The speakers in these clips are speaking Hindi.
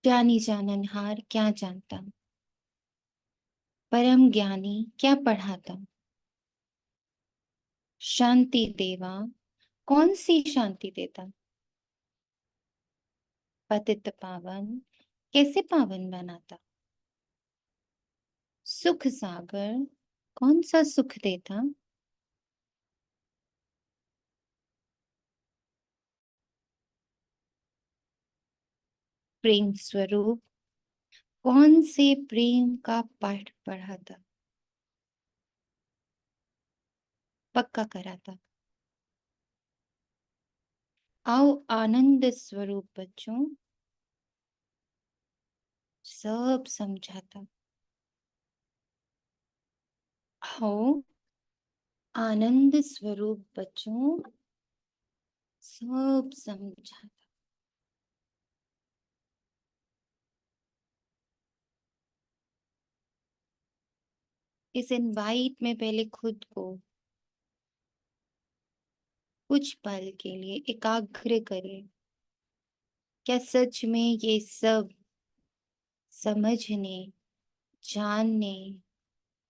ज्ञानी जाननहार क्या जानता, परम ज्ञानी क्या पढ़ाता। शांति देवा कौन सी शांति देता, पतित पावन कैसे पावन बनाता। सुख सागर कौन सा सुख देता, प्रेम स्वरूप कौन से प्रेम का पाठ पढ़ाता, पक्का कराता। आओ आनंद स्वरूप बच्चों, सब समझाता। आओ आनंद स्वरूप बच्चों, सब समझाता। इस इनवाइट में पहले खुद को कुछ पल के लिए एकाग्र करें। क्या सच में ये सब समझने, जानने,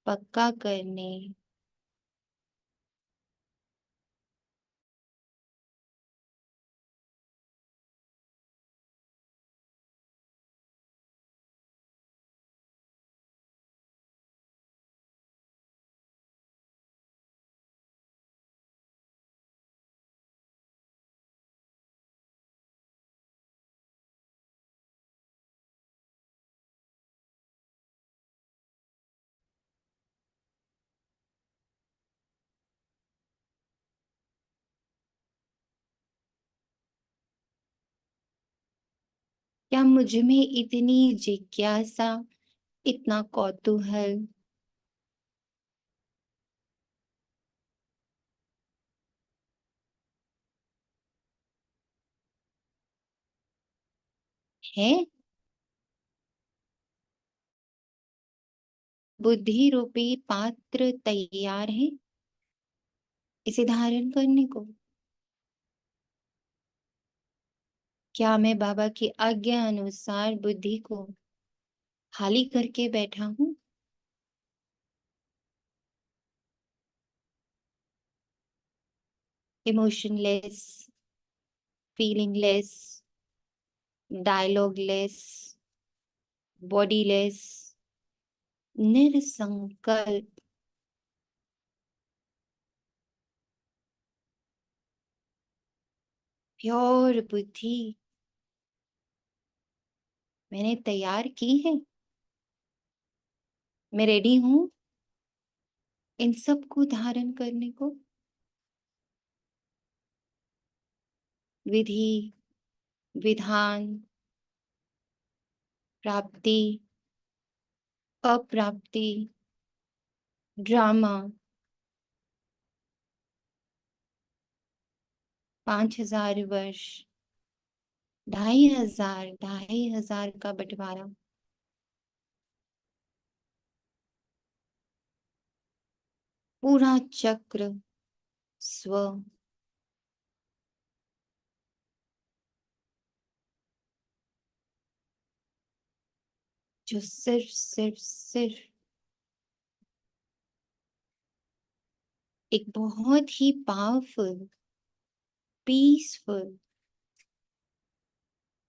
पक्का करने, क्या मुझ में इतनी जिज्ञासा, इतना कौतूहल है। बुद्धि रूपी पात्र तैयार है इसे धारण करने को। क्या मैं बाबा की आज्ञा अनुसार बुद्धि को खाली करके बैठा हूँ। इमोशनलेस, फीलिंगलेस, डायलॉगलेस, बॉडीलेस, निरसंकल्प, प्योर बुद्धि मैंने तैयार की है। मैं रेडी हूं इन सब को धारण करने को। विधि, विधान, प्राप्ति, अप्राप्ति, ड्रामा, 5000 वर्ष, 2500, 2500 का बंटवारा, पूरा चक्र स्व, जो सिर्फ सिर्फ सिर्फ एक बहुत ही powerful, peaceful,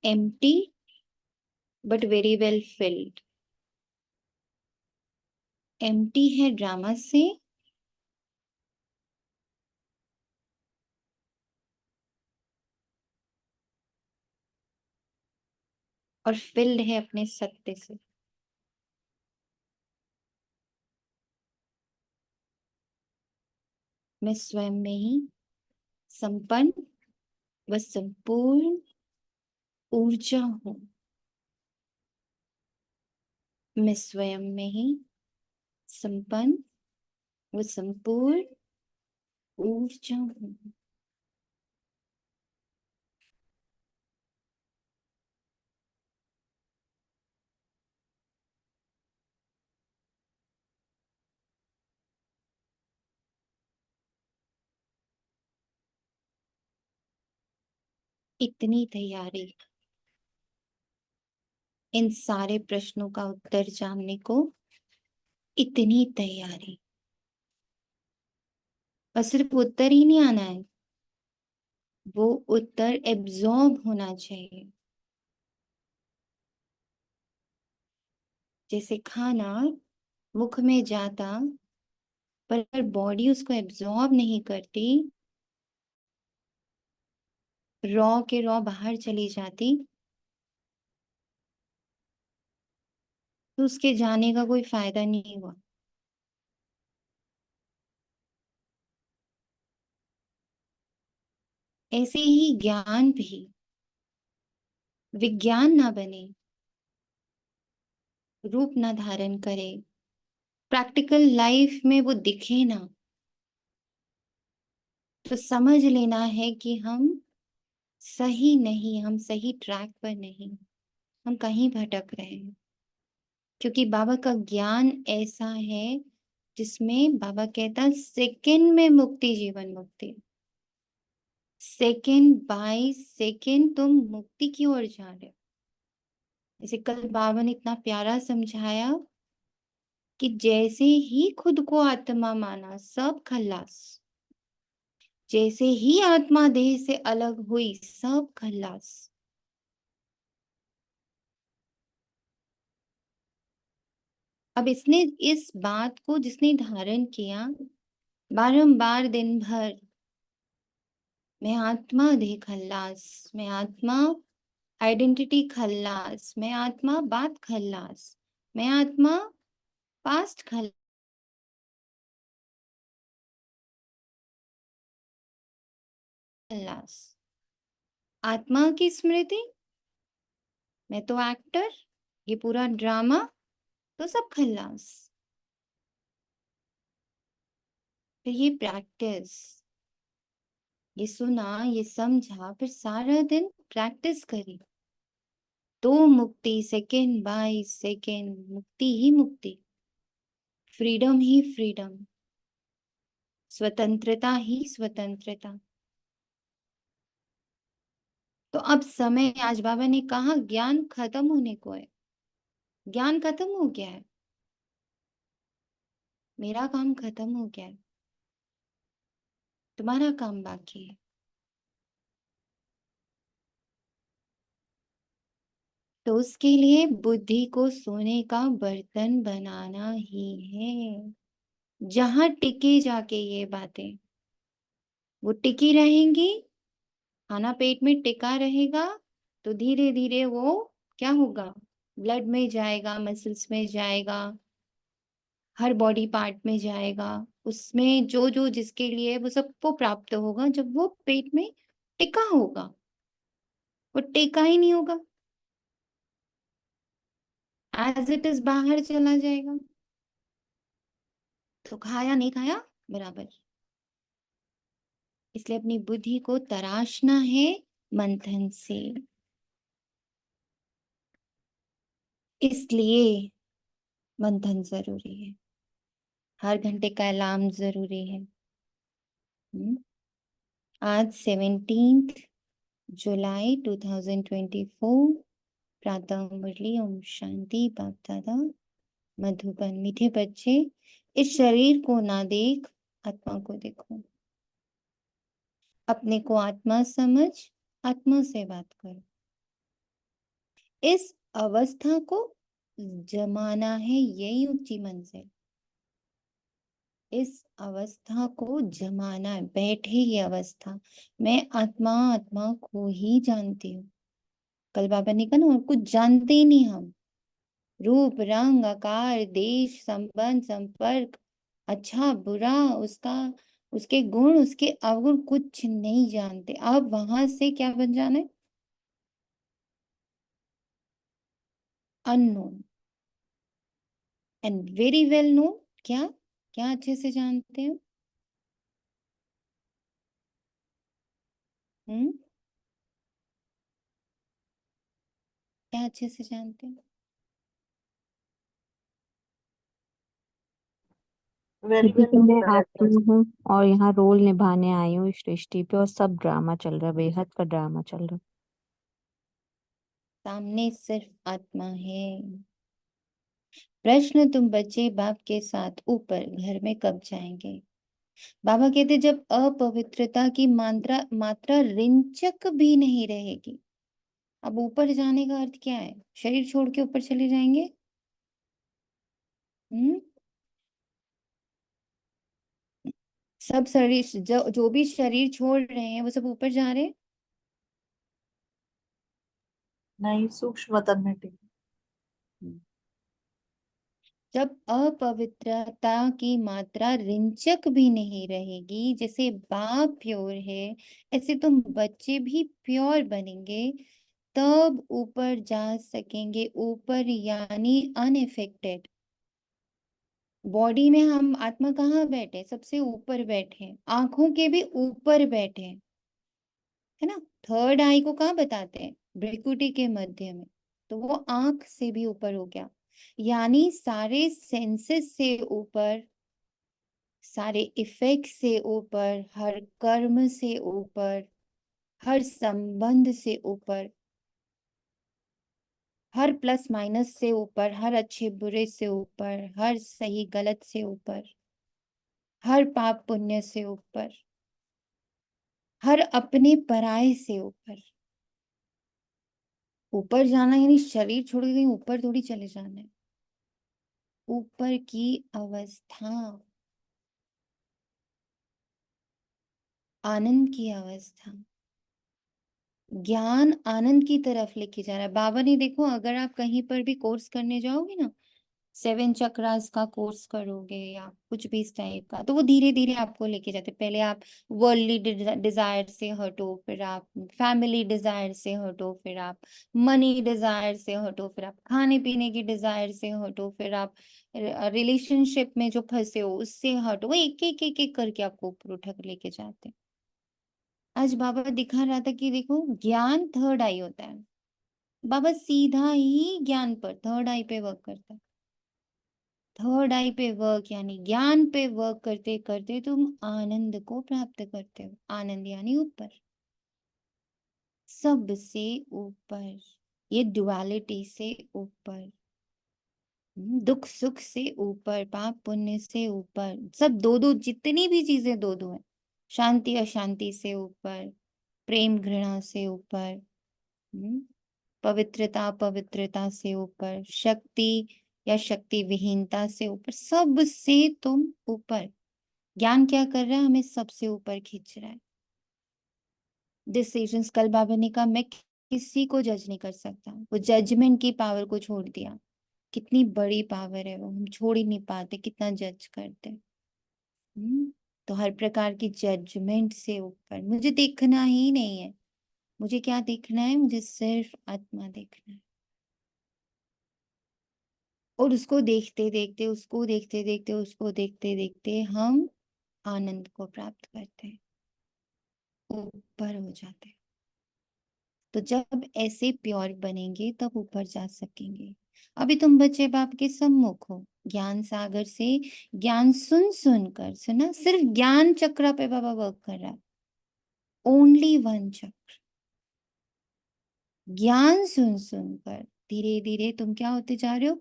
empty but very well filled. Empty है ड्रामा से, और फिल्ड है अपने सत्य से। मैं स्वयं में ही संपन्न व संपूर्ण ऊर्जा हूँ। मैं स्वयं में ही संपन्न व संपूर्ण ऊर्जा हूँ। इतनी तैयारी इन सारे प्रश्नों का उत्तर जानने को इतनी तैयारी। और सिर्फ उत्तर ही नहीं आना है, वो उत्तर एब्जॉर्ब होना चाहिए। जैसे खाना मुख में जाता पर बॉडी उसको एब्जॉर्ब नहीं करती, रॉ के रॉ बाहर चली जाती, तो उसके जाने का कोई फायदा नहीं हुआ। ऐसे ही ज्ञान भी विज्ञान ना बने, रूप ना धारण करे, प्रैक्टिकल लाइफ में वो दिखे ना, तो समझ लेना है कि हम सही नहीं, हम सही ट्रैक पर नहीं, हम कहीं भटक रहे हैं। क्योंकि बाबा का ज्ञान ऐसा है जिसमें बाबा कहता है सेकंड में मुक्ति, जीवन मुक्ति, सेकंड बाय सेकंड तुम मुक्ति की ओर जा रहे हो। जैसे कल बाबा ने इतना प्यारा समझाया कि जैसे ही खुद को आत्मा माना सब खल्लास, जैसे ही आत्मा देह से अलग हुई सब खल्लास। अब इसने इस बात को जिसने धारण किया बारंबार दिन भर, मैं आत्मा देह खल्लास, मैं आत्मा आइडेंटिटी खल्लास, मैं आत्मा बात खल्लास, मैं आत्मा पास्ट खल्लास, आत्मा की स्मृति, मैं तो एक्टर, ये पूरा ड्रामा, तो सब खल्लास। फिर ये प्रैक्टिस, ये सुना, ये समझा, फिर सारा दिन प्रैक्टिस करी, तो मुक्ति सेकेंड बाय सेकेंड, मुक्ति ही मुक्ति, फ्रीडम ही फ्रीडम, स्वतंत्रता ही स्वतंत्रता। तो अब समय, आज बाबा ने कहा ज्ञान खत्म होने को है, ज्ञान खत्म हो गया है, मेरा काम खत्म हो गया है, तुम्हारा काम बाकी है। तो उसके लिए बुद्धि को सोने का बर्तन बनाना ही है, जहां टिके जाके ये बातें वो टिकी रहेंगी, खाना पेट में टिका रहेगा, तो धीरे धीरे वो क्या होगा, ब्लड में जाएगा, मसल्स में जाएगा, हर बॉडी पार्ट में जाएगा, उसमें जो जो जिसके लिए वो सबको प्राप्त होगा जब वो पेट में टिका होगा। वो टिका ही नहीं होगा, एज इट इज बाहर चला जाएगा, तो खाया नहीं खाया बराबर। इसलिए अपनी बुद्धि को तराशना है मंथन से। इसलिए मंथन जरूरी है, हर घंटे का अलार्म जरूरी है। हम्म? आज 17 जुलाई 2024, प्रातः मुरली ओम शांति। बाप दादा मधुबन। मीठे बच्चे, इस शरीर को ना देख, आत्मा को देखो, अपने को आत्मा समझ, आत्मा से बात करो। इस अवस्था को जमाना है, यही ऊंची मंजिल। इस अवस्था को जमाना है, बैठे ही अवस्था। मैं आत्मा, आत्मा को ही जानती हूँ। कल बाबा ने कहा ना, और कुछ जानते ही नहीं हम। रूप रंग आकार देश संबंध संपर्क, अच्छा बुरा, उसका उसके गुण उसके अवगुण कुछ नहीं जानते। अब वहां से क्या बन जाना है, unknown and very well known. क्या क्या अच्छे से जानते हो? हम्म, क्या अच्छे से जानते हो? वेरी क्योंकि वेल कि नोन मैं करेक्ट। एक्टिव हूँ और यहाँ रोल निभाने आई हूँ इस सृष्टि पे, और सब ड्रामा चल रहा है, बेहद का ड्रामा चल रहा है। सामने सिर्फ आत्मा है। प्रश्न, तुम बच्चे बाप के साथ ऊपर घर में कब जाएंगे? बाबा कहते जब अपवित्रता की मात्रा मात्रा रिंचक भी नहीं रहेगी। अब ऊपर जाने का अर्थ क्या है? शरीर छोड़ के ऊपर चले जाएंगे? हम्म। सब शरीर जो भी शरीर छोड़ रहे हैं वो सब ऊपर जा रहे हैं? नहीं, सूक्ष्म तन में टिके। हम्म। जब अपवित्रता की मात्रा रिंचक भी नहीं रहेगी, जैसे बाप प्योर है ऐसे तुम बच्चे भी प्योर बनेंगे, तब ऊपर जा सकेंगे। ऊपर यानी अनइफेक्टेड। बॉडी में हम आत्मा कहाँ बैठे? सबसे ऊपर बैठे, आंखों के भी ऊपर बैठे, है ना। थर्ड आई को कहाँ बताते हैं? भ्रिकुटी के मध्य में। तो वो आंख से भी ऊपर हो गया, यानी सारे सेंसेस से ऊपर, सारे इफेक्ट से ऊपर, हर कर्म से ऊपर, हर संबंध से ऊपर, हर प्लस माइनस से ऊपर, हर अच्छे बुरे से ऊपर, हर सही गलत से ऊपर, हर पाप पुण्य से ऊपर, हर अपने पराये से ऊपर। ऊपर जाना यानी शरीर छोड़ के कहीं ऊपर थोड़ी चले जाना है। ऊपर की अवस्था, आनंद की अवस्था, ज्ञान आनंद की तरफ लेके जा रहा है। बाबा ने देखो, अगर आप कहीं पर भी कोर्स करने जाओगे ना, 7 चक्रास का कोर्स करोगे या कुछ भी इस टाइप का, तो वो धीरे धीरे आपको लेके जाते। पहले आप वर्ल्डली डिजायर से हटो, फिर आप फैमिली डिजायर से हटो, फिर आप मनी डिजायर से हटो, फिर आप खाने पीने की डिजायर से हटो, फिर आप रिलेशनशिप में जो फंसे हो उससे हटो। वो एक एक एक एक करके आपको ऊपर उठा कर लेके जाते। आज बाबा दिखा रहा था कि देखो, ज्ञान थर्ड आई होता है। बाबा सीधा ही ज्ञान पर थर्ड आई पे वर्क करता है। थर्ड आई पे वर्क यानी ज्ञान पे वर्क करते करते तुम आनंद को प्राप्त करते हो। आनंद यानी ऊपर, सबसे ऊपर, ये डुअलिटी से ऊपर, दुख सुख से ऊपर, पाप पुण्य से ऊपर, सब दो दो, जितनी भी चीजें दो दो है। शांति अशांति से ऊपर, प्रेम घृणा से ऊपर, पवित्रता पवित्रता से ऊपर, शक्ति या शक्ति विहीनता से ऊपर, सबसे तुम ऊपर। ज्ञान क्या कर रहा है? हमें सबसे ऊपर खींच रहा है। डिसीजंस, कल बाबा ने कहा मैं किसी को जज नहीं कर सकता, वो जजमेंट की पावर को छोड़ दिया। कितनी बड़ी पावर है वो, हम छोड़ ही नहीं पाते, कितना जज करते। तो हर प्रकार की जजमेंट से ऊपर मुझे देखना ही नहीं है। मुझे क्या देखना है? मुझे सिर्फ आत्मा देखना है। और उसको देखते देखते, उसको देखते देखते, उसको देखते देखते हम आनंद को प्राप्त करते हैं, ऊपर हो जाते हैं। तो जब ऐसे प्योर बनेंगे तब ऊपर जा सकेंगे। अभी तुम बच्चे बाप के सम्मुख हो, ज्ञान सागर से ज्ञान सुन सुन कर, सुना, सिर्फ ज्ञान चक्र पे बाबा वर्क कर रहा है। ओनली वन चक्र। ज्ञान सुन सुन कर धीरे धीरे तुम क्या होते जा रहे हो?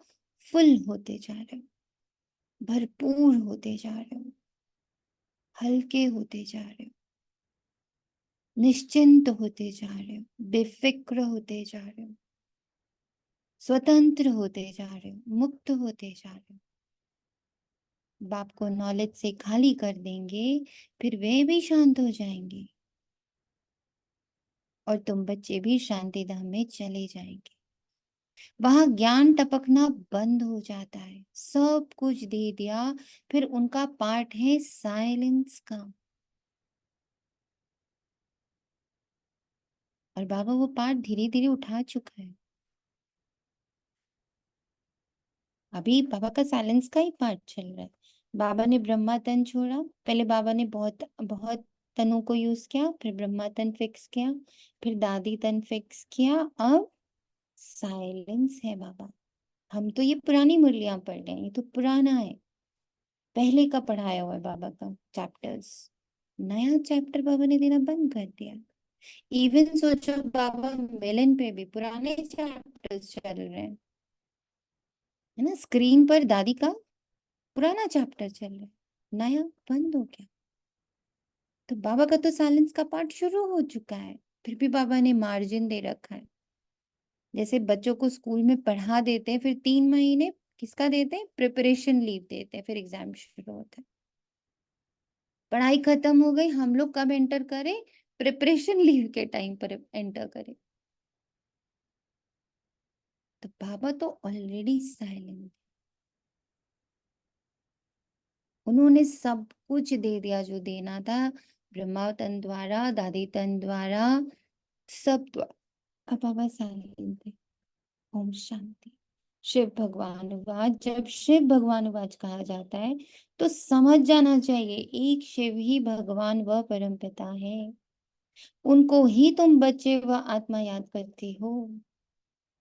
फुल होते जा रहे हो, भरपूर होते जा रहे हो, हल्के होते जा रहे हो, निश्चिंत होते जा रहे हो, बेफिक्र होते जा रहे हो, स्वतंत्र होते जा रहे हो, मुक्त होते जा रहे हो। बाप को नॉलेज से खाली कर देंगे, फिर वे भी शांत हो जाएंगे और तुम बच्चे भी शांति धाम में चले जाएंगे। वहां ज्ञान टपकना बंद हो जाता है, सब कुछ दे दिया। फिर उनका पार्ट है साइलेंस का, और बाबा वो पार्ट धीरे धीरे उठा चुका है। अभी बाबा का साइलेंस का ही पार्ट चल रहा है। बाबा ने ब्रह्मा तन छोड़ा, पहले बाबा ने बहुत बहुत तनों को यूज किया, फिर ब्रह्मा तन फिक्स किया, फिर दादी तन फिक्स किया, अब साइलेंस है बाबा। हम तो ये पुरानी मुरलियां पढ़ रहे हैं, ये तो पुराना है, पहले का पढ़ाया हुआ है बाबा का चैप्टर्स। नया चैप्टर बाबा ने देना बंद कर दिया। इवन सोचो बाबा मिलन पे भी पुराने चैप्टर्स चल रहे हैं, है ना। स्क्रीन पर दादी का पुराना चैप्टर चल रहा है, नया बंद हो गया। तो बाबा का तो साइलेंस का पार्ट शुरू हो चुका है, फिर भी बाबा ने मार्जिन दे रखा है। जैसे बच्चों को स्कूल में पढ़ा देते हैं, फिर 3 महीने किसका देते हैं, प्रिपरेशन लीव देते हैं, फिर एग्जाम शुरू होता है। पढ़ाई खत्म हो गई, हम लोग कब एंटर करें, प्रिपरेशन लीव के टाइम पर एंटर करें। तो बाबा तो ऑलरेडी साइलेंट, उन्होंने सब कुछ दे दिया जो देना था, ब्रह्मा तन द्वारा, दादी तन द्वारा, सब द्वारा। अब बाबा साइलेंट थे। ओम शांति। शिव भगवान वाच, जब शिव भगवान वाच कहा जाता है तो समझ जाना चाहिए एक शिव ही भगवान व परम पिता है। उनको ही तुम बच्चे व आत्मा याद करते हो।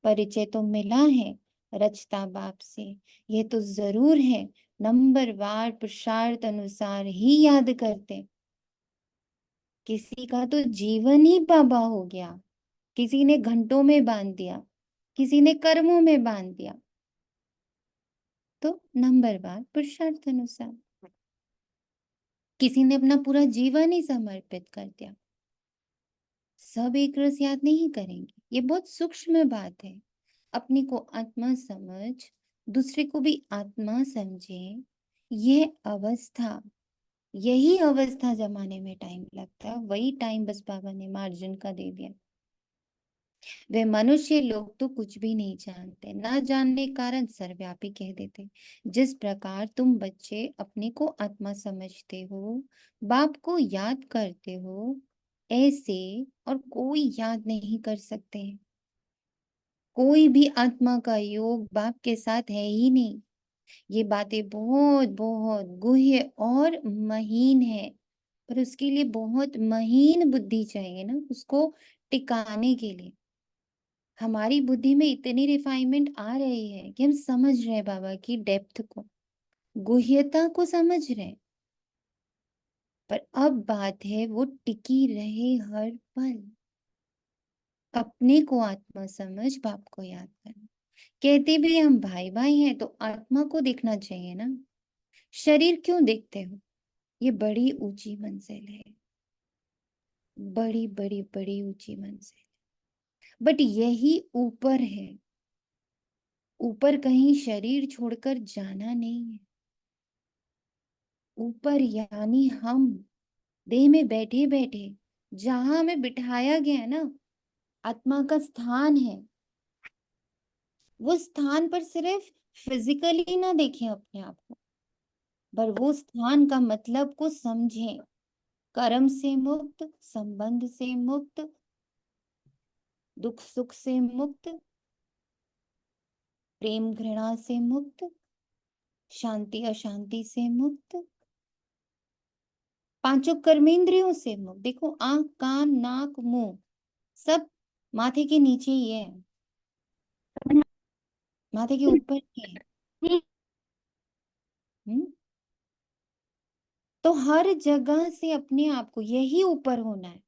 परिचय तो मिला है रचता बाप से, ये तो जरूर है नंबर वार पुरुषार्थ अनुसार ही याद करते। किसी का तो जीवन ही बाबा हो गया, किसी ने घंटों में बांध दिया, किसी ने कर्मों में बांध दिया। तो नंबर वार पुरुषार्थ अनुसार किसी ने अपना पूरा जीवन ही समर्पित कर दिया। सब एक रस याद नहीं करेंगे, ये बहुत सूक्ष्म बात है। अपने को आत्मा समझ, दूसरे को भी आत्मा समझे, ये अवस्था, यही अवस्था जमाने में टाइम लगता है, वही टाइम बस बाबा ने मार्जिन का दे दिया। वे मनुष्य लोग तो कुछ भी नहीं जानते, ना जानने के कारण सर्वव्यापी कह देते। जिस प्रकार तुम बच्चे अपने को आत्मा समझते हो, बाप को याद करते हो, ऐसे और कोई याद नहीं कर सकते। कोई भी आत्मा का योग बाप के साथ है ही नहीं। ये बातें बहुत बहुत गुह्य और महीन है, पर उसके लिए बहुत महीन बुद्धि चाहिए ना उसको टिकाने के लिए। हमारी बुद्धि में इतनी रिफाइनमेंट आ रही है कि हम समझ रहे हैं बाबा की डेप्थ को, गुह्यता को समझ रहे हैं। पर अब बात है वो टिकी रहे हर पल। अपने को आत्मा समझ, बाप को याद करना। कहते भी हम भाई भाई हैं तो आत्मा को देखना चाहिए ना, शरीर क्यों देखते हो। ये बड़ी ऊंची मंजिल है, बड़ी बड़ी बड़ी ऊंची मंजिल, बट यही ऊपर है। ऊपर कहीं शरीर छोड़कर जाना नहीं है। ऊपर यानी हम देह में बैठे बैठे जहां हमें बिठाया गया है ना, आत्मा का स्थान है। वो स्थान पर सिर्फ फिजिकली ना देखें अपने आप को, पर वो स्थान का मतलब को समझें। कर्म से मुक्त, संबंध से मुक्त, दुख सुख से मुक्त, प्रेम घृणा से मुक्त, शांति अशांति से मुक्त, पांचों कर्मेंद्रियों से मुक्त। देखो आंख कान नाक मुंह सब माथे के नीचे ही है, माथे के ऊपर नहीं है। हम्म? तो हर जगह से अपने आप को यही ऊपर होना है।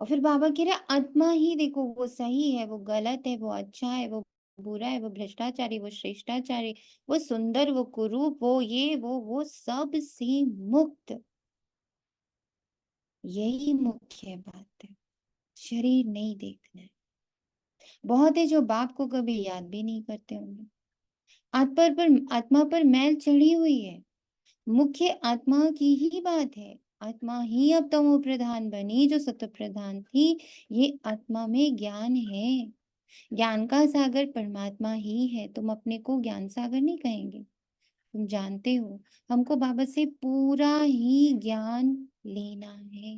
और फिर बाबा कह रहे आत्मा ही देखो, वो सही है वो गलत है, वो अच्छा है वो बुरा है, वो भ्रष्टाचारी वो श्रेष्ठाचारी, वो सुंदर वो कुरूप, वो ये वो सब से मुक्त। यही मुख्य बात है, शरीर नहीं देखना है। बहुत है जो बाप को कभी याद भी नहीं करते होंगे। आत्मा पर मैल चढ़ी हुई है, मुख्य आत्मा की ही बात है। आत्मा ही अब तमो प्रधान बनी जो सत्व प्रधान थी। ये आत्मा में ज्ञान है, ज्ञान का सागर परमात्मा ही है। तुम अपने को ज्ञान सागर नहीं कहेंगे, तुम जानते हो हमको बाबा से पूरा ही ज्ञान लेना है।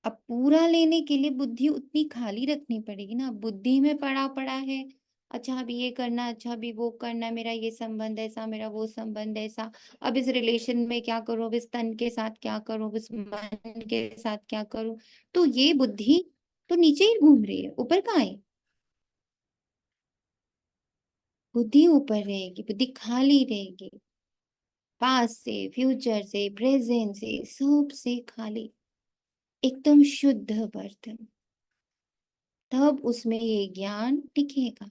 अब पूरा लेने के लिए बुद्धि उतनी खाली रखनी पड़ेगी ना। बुद्धि में पड़ा पड़ा है, अच्छा अभी ये करना, अच्छा अभी वो करना, मेरा ये संबंध ऐसा, मेरा वो संबंध ऐसा, अब इस रिलेशन में क्या करूं, अब इस तन के साथ क्या करूं, अब इस मन के साथ क्या करूं। तो ये बुद्धि तो नीचे ही घूम रही है, ऊपर कहाँ है। बुद्धि ऊपर रहेगी, बुद्धि खाली रहेगी, पास्ट से फ्यूचर से प्रेजेंट से सब से खाली। एकदम शुद्ध बर्तन, तब उसमें ये ज्ञान टिकेगा।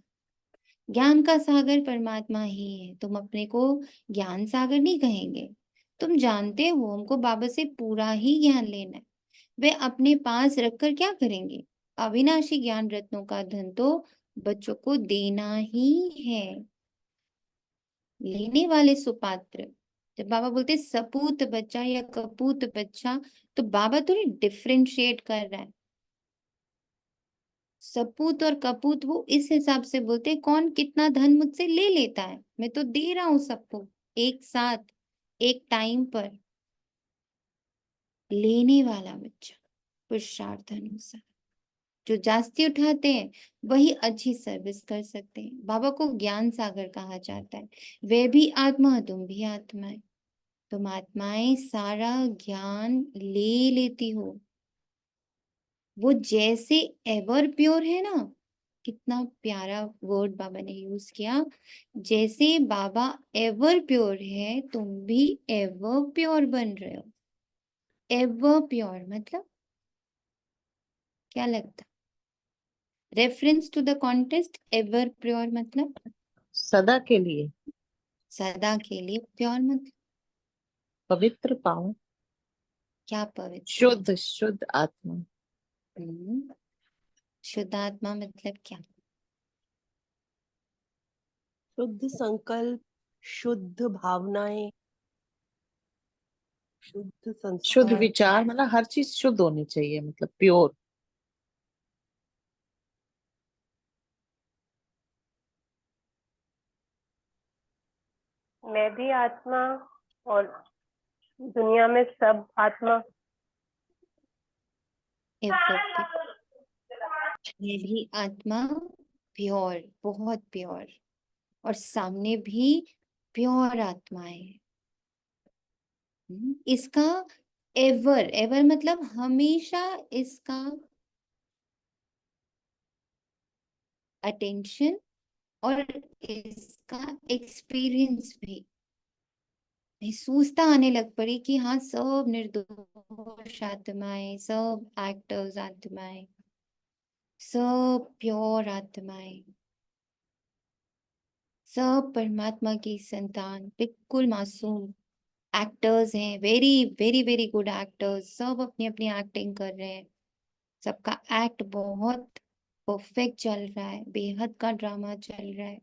ज्ञान का सागर परमात्मा ही है। तुम अपने को ज्ञान सागर नहीं कहेंगे। तुम जानते हो हमको बाबा से पूरा ही ज्ञान लेना है। वे अपने पास रखकर क्या करेंगे? अविनाशी ज्ञान रत्नों का धन तो बच्चों को देना ही है। लेने वाले सुपात्र। जब बाबा बोलते सपूत बच्चा या कपूत बच्चा, तो बाबा थोड़ी डिफरेंशिएट कर रहा है। सपूत और कपूत वो इस हिसाब से बोलते कौन कितना धन मुझसे ले लेता है, मैं तो दे रहा हूं सबको एक साथ, एक टाइम पर। लेने वाला बच्चा पुरुषार्थ अनुसार जो जास्ती उठाते हैं वही अच्छी सर्विस कर सकते हैं। बाबा को ज्ञान सागर कहा जाता है। वे भी आत्मा, तुम भी आत्माएं। तुम आत्माएं सारा ज्ञान ले लेती हो। वो जैसे एवर प्योर है ना, कितना प्यारा वर्ड बाबा ने यूज किया। जैसे बाबा एवर प्योर है, तुम भी एवर प्योर बन रहे हो। एवर प्योर मतलब क्या लगता? Reference to the context, ever pure मतलब सदा के लिए सदा के लिए। प्योर मतलब पवित्र पावन, क्या? पवित्र। शुद्ध शुद्ध आत्मा। हम्म, शुद्ध आत्मा मतलब क्या? शुद्ध संकल्प, शुद्ध भावनाएं, शुद्ध शुद्ध संस्कार। विचार, मतलब हर चीज शुद्ध होनी चाहिए, मतलब प्योर। मैं भी आत्मा और दुनिया में सब आत्मा। Ever pure. ये भी आत्मा प्योर, बहुत प्योर, और सामने भी प्योर आत्माएं। इसका एवर, एवर मतलब हमेशा, इसका अटेंशन और इसका एक्सपीरियंस भी महसूसता आने लग पड़ी कि हाँ, सब निर्दोष आत्माएं, सब एक्टर्स आत्माएं, सब प्योर आत्माएं, सब परमात्मा की संतान, बिल्कुल मासूम एक्टर्स हैं। Very very very good actors. सब अपनी अपनी एक्टिंग कर रहे हैं। सबका एक्ट बहुत परफेक्ट चल रहा है। बेहद का ड्रामा चल रहा है।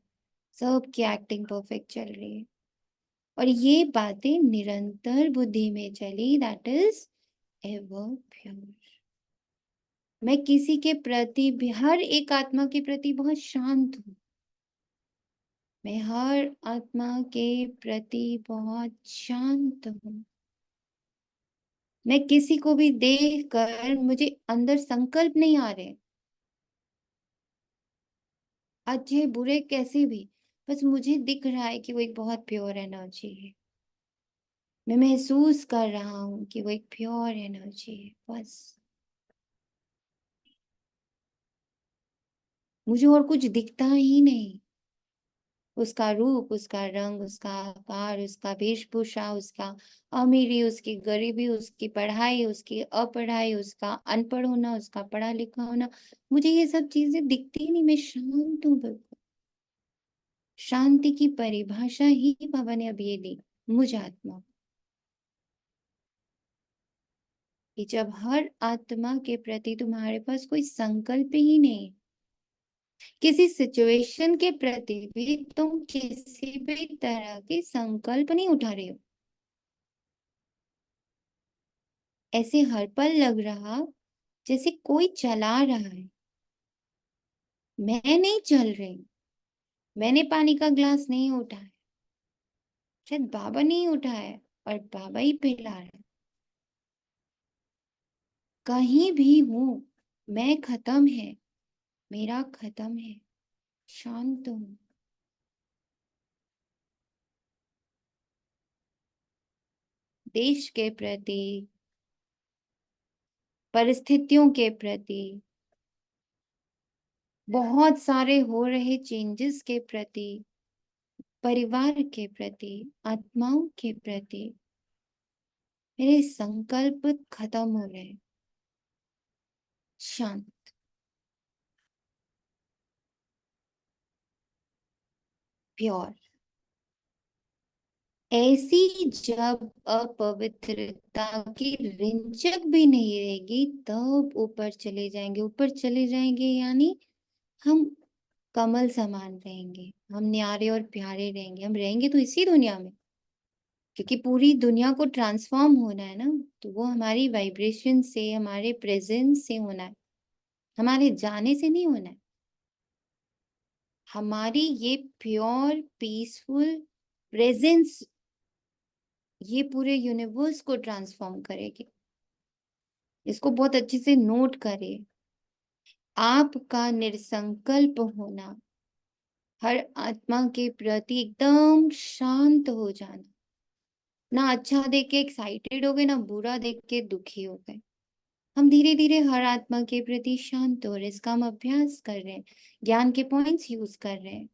सबकी एक्टिंग परफेक्ट चल रही है। और ये बातें निरंतर बुद्धि में चली, दैट इज एवर प्योर। मैं किसी के प्रति भी, हर एक आत्मा के प्रति बहुत शांत हूँ। मैं हर आत्मा के प्रति बहुत शांत हूँ। मैं किसी को भी देख कर मुझे अंदर संकल्प नहीं आ रहे, अच्छे बुरे कैसे भी, बस मुझे दिख रहा है कि वो एक बहुत प्योर एनर्जी है। मैं महसूस कर रहा हूँ कि वो एक प्योर एनर्जी है। बस मुझे और कुछ दिखता ही नहीं। उसका रूप, उसका रंग, उसका आकार, उसका वेशभूषा, उसका अमीरी, उसकी गरीबी, उसकी पढ़ाई, उसकी अपढ़ाई, उसका अनपढ़ होना, उसका पढ़ा लिखा होना, मुझे ये सब चीजें दिखती ही नहीं। मैं शांत हूँ बिल्कुल। शांति की परिभाषा ही बाबा ने अभी ये दी मुझ आत्मा, कि जब हर आत्मा के प्रति तुम्हारे पास कोई संकल्प ही नहीं, किसी सिचुएशन के प्रति भी तुम किसी भी तरह के संकल्प नहीं उठा रहे हो। ऐसे हर पल लग रहा जैसे कोई चला रहा है, मैं नहीं चल रही। मैंने पानी का ग्लास नहीं उठाया, शायद बाबा नहीं उठाया, और बाबा ही पिला रहा है। कहीं भी हूं, मैं खत्म है, मेरा खत्म है, शांत हूं। देश के प्रति, परिस्थितियों के प्रति, बहुत सारे हो रहे चेंजेस के प्रति, परिवार के प्रति, आत्माओं के प्रति मेरे संकल्प खत्म हो रहे हैं। शांत। प्योर। ऐसी जब अपवित्रता की रिंचक भी नहीं रहेगी तब ऊपर चले जाएंगे। ऊपर चले जाएंगे यानी हम कमल समान रहेंगे, हम न्यारे और प्यारे रहेंगे। हम रहेंगे तो इसी दुनिया में, क्योंकि पूरी दुनिया को ट्रांसफॉर्म होना है ना, तो वो हमारी वाइब्रेशन से, हमारे प्रेजेंस से होना है, हमारे जाने से नहीं होना है। हमारी ये प्योर पीसफुल प्रेजेंस ये पूरे यूनिवर्स को ट्रांसफॉर्म करेगी। इसको बहुत अच्छे से नोट करें। आपका निसंकल्प होना, हर आत्मा के प्रति एकदम शांत हो जाना, ना अच्छा देख के एक्साइटेड हो गए, ना बुरा देख के दुखी हो गए। हम धीरे धीरे हर आत्मा के प्रति शांत हो रहे हैं। इसका हम अभ्यास कर रहे हैं, ज्ञान के पॉइंट्स यूज कर रहे हैं।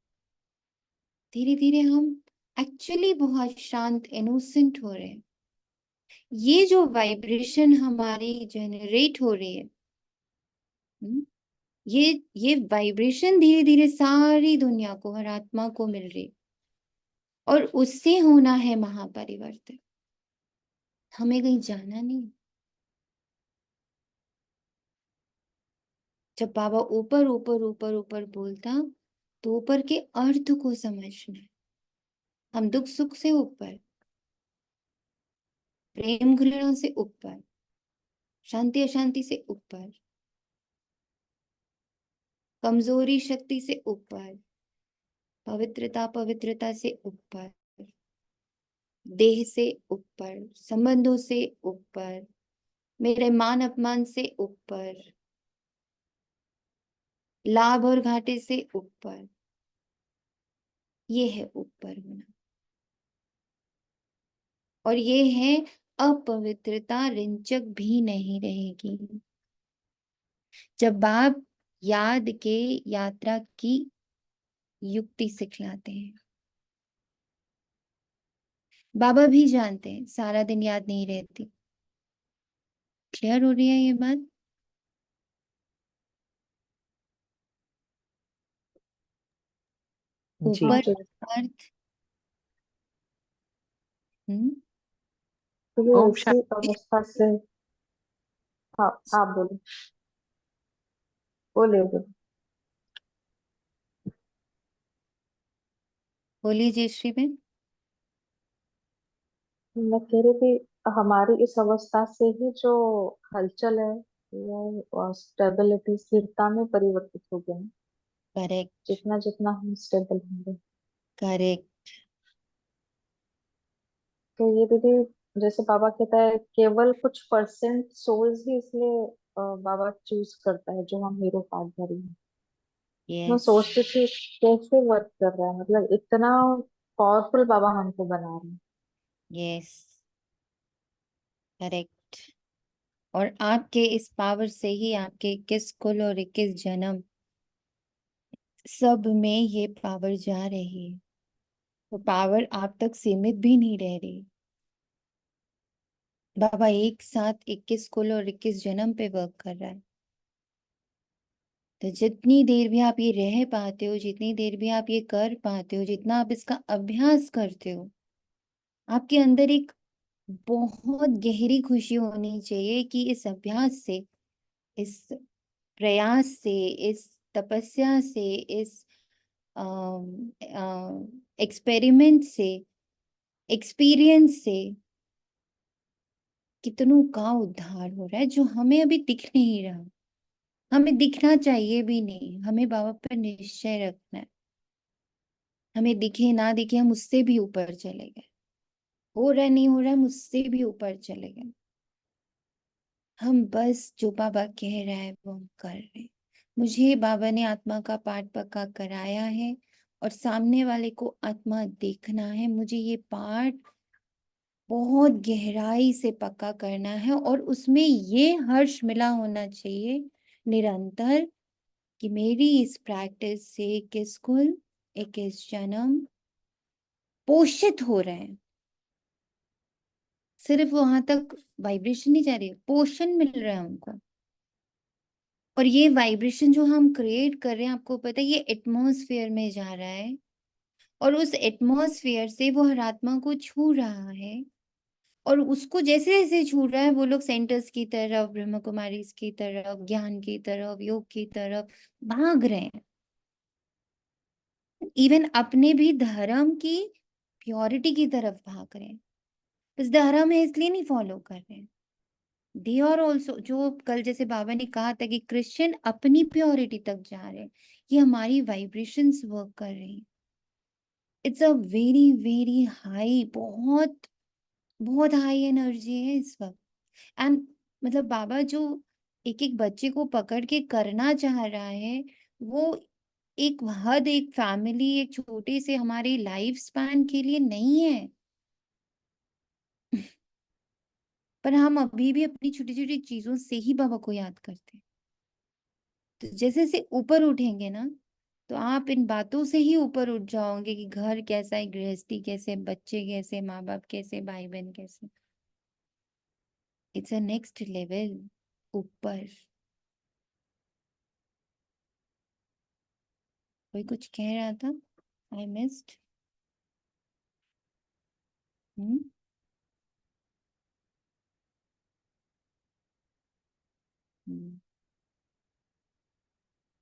धीरे धीरे हम एक्चुअली बहुत शांत, इनोसेंट हो रहे हैं। ये जो वाइब्रेशन हमारी जनरेट हो रही है, ये वाइब्रेशन धीरे धीरे सारी दुनिया को, हर आत्मा को मिल रही, और उससे होना है महापरिवर्तन। हमें कहीं जाना नहीं। जब बाबा ऊपर ऊपर ऊपर ऊपर बोलता, तो ऊपर के अर्थ को समझना है। हम दुख सुख से ऊपर, प्रेम घृणा से ऊपर, शांति अशांति से ऊपर, कमजोरी शक्ति से ऊपर, पवित्रता पवित्रता से ऊपर, देह से ऊपर, संबंधों से ऊपर, मेरे मान अपमान से ऊपर, लाभ और घाटे से ऊपर। ये है ऊपर होना, और ये है अपवित्रता रिंचक भी नहीं रहेगी। जब आप याद के यात्रा की युक्ति सिखलाते हैं, बाबा भी जानते हैं सारा दिन याद नहीं रहती। क्लियर हो रही है ये बात? जी। ऊपर जी। का अर्थ हम्म तो ये ओम ऐसी शांति। अवस्था से, हाँ आप बोलो, बोलिए बोलिए। बोलिए जय श्री बहन। मैं कह रही थी हमारी इस अवस्था से ही जो हलचल है वो स्टेबिलिटी, स्थिरता में परिवर्तित हो गया है। करेक्ट। जितना जितना हम स्टेबल होंगे, करेक्ट। तो ये दीदी जैसे बाबा कहता है केवल कुछ परसेंट सोल्स ही, इसलिए बाबा चूज करता है जो हम हीरो पार्टनर हैं। मैं यस। सोचती थी कैसे वर्क कर रहा है, मतलब इतना पावरफुल बाबा हमको बना रहे हैं। यस। करेक्ट। और आपके इस पावर से ही आपके 21 कुल और 21 जन्म सब में ये पावर जा रही है। वो पावर आप तक सीमित भी नहीं रह रही। बाबा एक साथ 21 कुल और 21 जन्म पे वर्क कर रहा है। तो जितनी देर भी आप ये रह पाते हो, जितनी देर भी आप ये कर पाते हो, जितना आप इसका अभ्यास करते हो, आपके अंदर एक बहुत गहरी खुशी होनी चाहिए कि इस अभ्यास से, इस प्रयास से, इस तपस्या से, इस एक्सपेरिमेंट से, एक्सपीरियंस से कितनों का उद्धार हो रहा है, जो हमें अभी दिख नहीं रहा। हमें दिखना चाहिए भी नहीं, हमें बाबा पर निश्चय रखना है। हमें दिखे ना दिखे, हम उससे भी ऊपर चले गए। हो रहा है नहीं हो रहा है, हम उससे भी ऊपर चले गए। हम बस जो बाबा कह रहा है वो हम कर रहे हैं। मुझे बाबा ने आत्मा का पाठ पक्का कराया है, और सामने वाले को आत्मा देखना है। मुझे ये पाठ बहुत गहराई से पक्का करना है, और उसमें ये हर्ष मिला होना चाहिए निरंतर कि मेरी इस प्रैक्टिस से 21 कुल 21 जन्म पोषित हो रहे हैं। सिर्फ वहां तक वाइब्रेशन नहीं जा रही है, पोषण मिल रहा है उनको। और ये वाइब्रेशन जो हम क्रिएट कर रहे हैं, आपको पता है, ये एटमॉस्फेयर में जा रहा है और उस एटमॉस्फेयर से वो हर आत्मा को छू रहा है। और उसको जैसे जैसे छू रहा है, वो लोग सेंटर्स की तरफ, ब्रह्म कुमारी की तरफ, ज्ञान की तरफ, योग की तरफ भाग रहे हैं। इवन अपने भी धर्म की प्योरिटी की तरफ भाग रहे हैं। बस धर्म है इसलिए नहीं फॉलो कर रहे हैं। दे आर ऑल्सो, जो कल जैसे बाबा ने कहा था कि क्रिश्चियन अपनी प्योरिटी तक जा रहे हैं, ये हमारी वाइब्रेशंस वर्क कर रही हैं। It's a very very high, बहुत बहुत हाई एनर्जी है इस वक्त। एंड मतलब बाबा जो एक एक बच्चे को पकड़ के करना चाह रहा है, वो एक हद, एक फैमिली, एक छोटे से हमारे लाइफ स्पैन के लिए नहीं है। पर हम अभी भी अपनी छोटी छोटी चीजों से ही बाबा को याद करते हैं। तो जैसे जैसे ऊपर उठेंगे ना, तो आप इन बातों से ही ऊपर उठ जाओगे कि घर कैसा है, गृहस्थी कैसे, बच्चे कैसे, माँ बाप कैसे, भाई बहन कैसे। इट्स अ नेक्स्ट लेवल ऊपर। कोई कुछ कह रहा था, आई मिस्ड। हम्म। हम्म।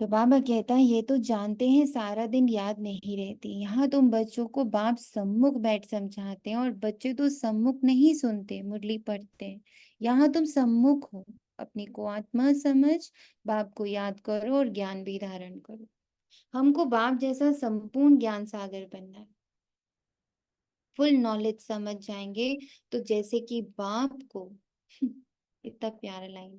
तो बाबा कहता है, ये तो जानते हैं सारा दिन याद नहीं रहती। यहाँ तुम बच्चों को बाप सम्मुख बैठ समझाते हैं और बच्चे तो सम्मुख नहीं सुनते, मुरली पढ़ते हैं। यहाँ तुम सम्मुख हो, अपनी को आत्मा समझ, बाप को याद करो और ज्ञान भी धारण करो। हमको बाप जैसा संपूर्ण ज्ञान सागर बनना है। फुल नॉलेज समझ जाएंगे तो जैसे कि बाप को इतना प्यारा लाइन,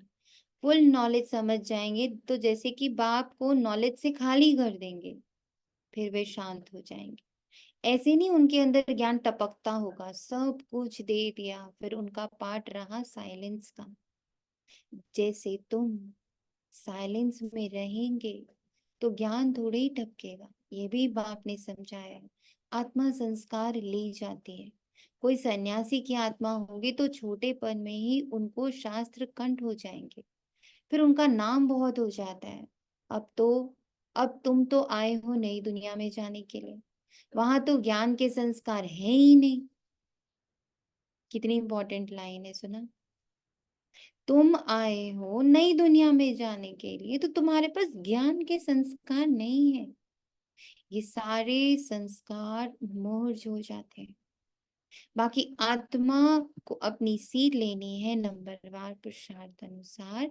फुल नॉलेज समझ जाएंगे तो जैसे कि बाप को नॉलेज से खाली कर देंगे, फिर वे शांत हो जाएंगे। ऐसे नहीं उनके अंदर ज्ञान टपकता होगा, सब कुछ दे दिया, फिर उनका पार्ट रहा साइलेंस का। जैसे तुम साइलेंस में रहेंगे तो ज्ञान थोड़े ही टपकेगा। ये भी बाप ने समझाया है। आत्मा संस्कार ले जाती है। कोई सन्यासी की आत्मा होगी तो छोटेपन में ही उनको शास्त्र कंठ हो जाएंगे, फिर उनका नाम बहुत हो जाता है। अब तो, अब तुम तो आए हो नई दुनिया में जाने के लिए, वहां तो ज्ञान के संस्कार है ही नहीं। कितनी इंपॉर्टेंट लाइन है, सुना? तुम आए हो नई दुनिया में जाने के लिए तो तुम्हारे पास ज्ञान के संस्कार नहीं है। ये सारे संस्कार मर्ज हो जाते हैं। बाकी आत्मा को अपनी सीट लेनी है नंबरवार पुरुषार्थ अनुसार,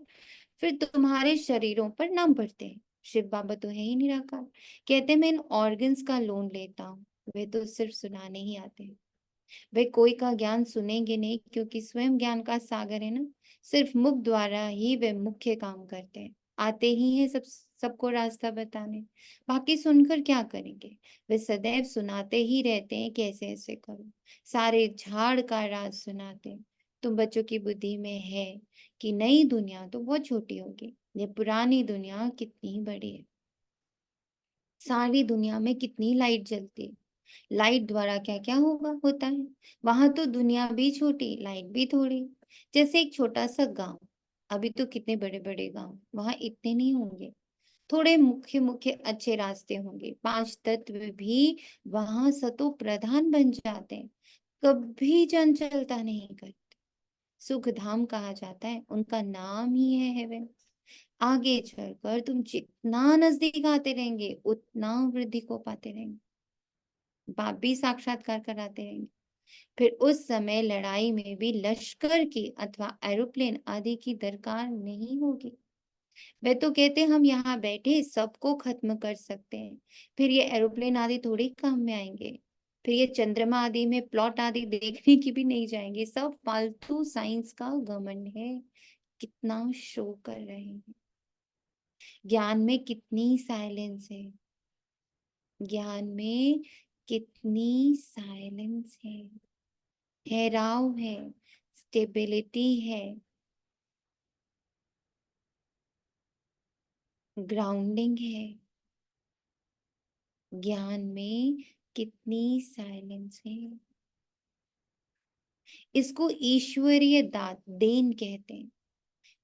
फिर तुम्हारे शरीरों पर नाम पड़ते हैं। शिव बाबा तो है ही निराकार, कहते हैं मैं इन ऑर्गन्स का लोन लेता हूँ। वे तो सिर्फ सुनाने ही आते हैं। वे कोई का ज्ञान सुनेंगे नहीं, क्योंकि स्वयं ज्ञान का सागर है ना। सिर्फ मुख द्वारा ही वे मुख्य काम करते हैं, आते ही हैं सबको रास्ता बताने। बाकी सुनकर क्या करेंगे? वे सदैव सुनाते ही रहते हैं, कैसे ऐसे करो, सारे झाड़ का राज सुनाते हैं। तुम बच्चों की बुद्धि में है कि नई दुनिया तो बहुत छोटी होगी, ये पुरानी दुनिया कितनी बड़ी है। सारी दुनिया में कितनी लाइट जलती है, लाइट द्वारा क्या क्या होता है। वहां तो दुनिया भी छोटी, लाइट भी थोड़ी। जैसे एक छोटा सा गांव, अभी तो कितने बड़े बड़े गांव, वहां इतने नहीं होंगे। थोड़े मुख्य मुख्य अच्छे रास्ते होंगे, पांच तत्व भी वहां सतो प्रधान बन जाते हैं, कभी चंचलता नहीं करते। सुख धाम कहा जाता है, उनका नाम ही है हेवन। आगे चलकर तुम जितना नजदीक आते रहेंगे उतना वृद्धि को पाते रहेंगे। बाप भी साक्षात्कार कराते रहेंगे। फिर उस समय लड़ाई में भी लश्कर की अथवा एरोप्लेन आदि की दरकार नहीं होगी। वे तो कहते हैं हम यहाँ बैठे सबको खत्म कर सकते हैं, फिर ये एरोप्लेन आदि थोड़ी काम में आएंगे। फिर ये चंद्रमा आदि में प्लॉट आदि देखने की भी नहीं जाएंगे। सब फालतू साइंस का घमंड है। कितना शो कर रहे हैं। ज्ञान में कितनी साइलेंस है, ज्ञान में कितनी साइलेंस है, ठहराव है, स्टेबिलिटी है, ग्राउंडिंग है। ज्ञान में कितनी साइलेंस है। इसको ईश्वरीय दात, देन कहते हैं।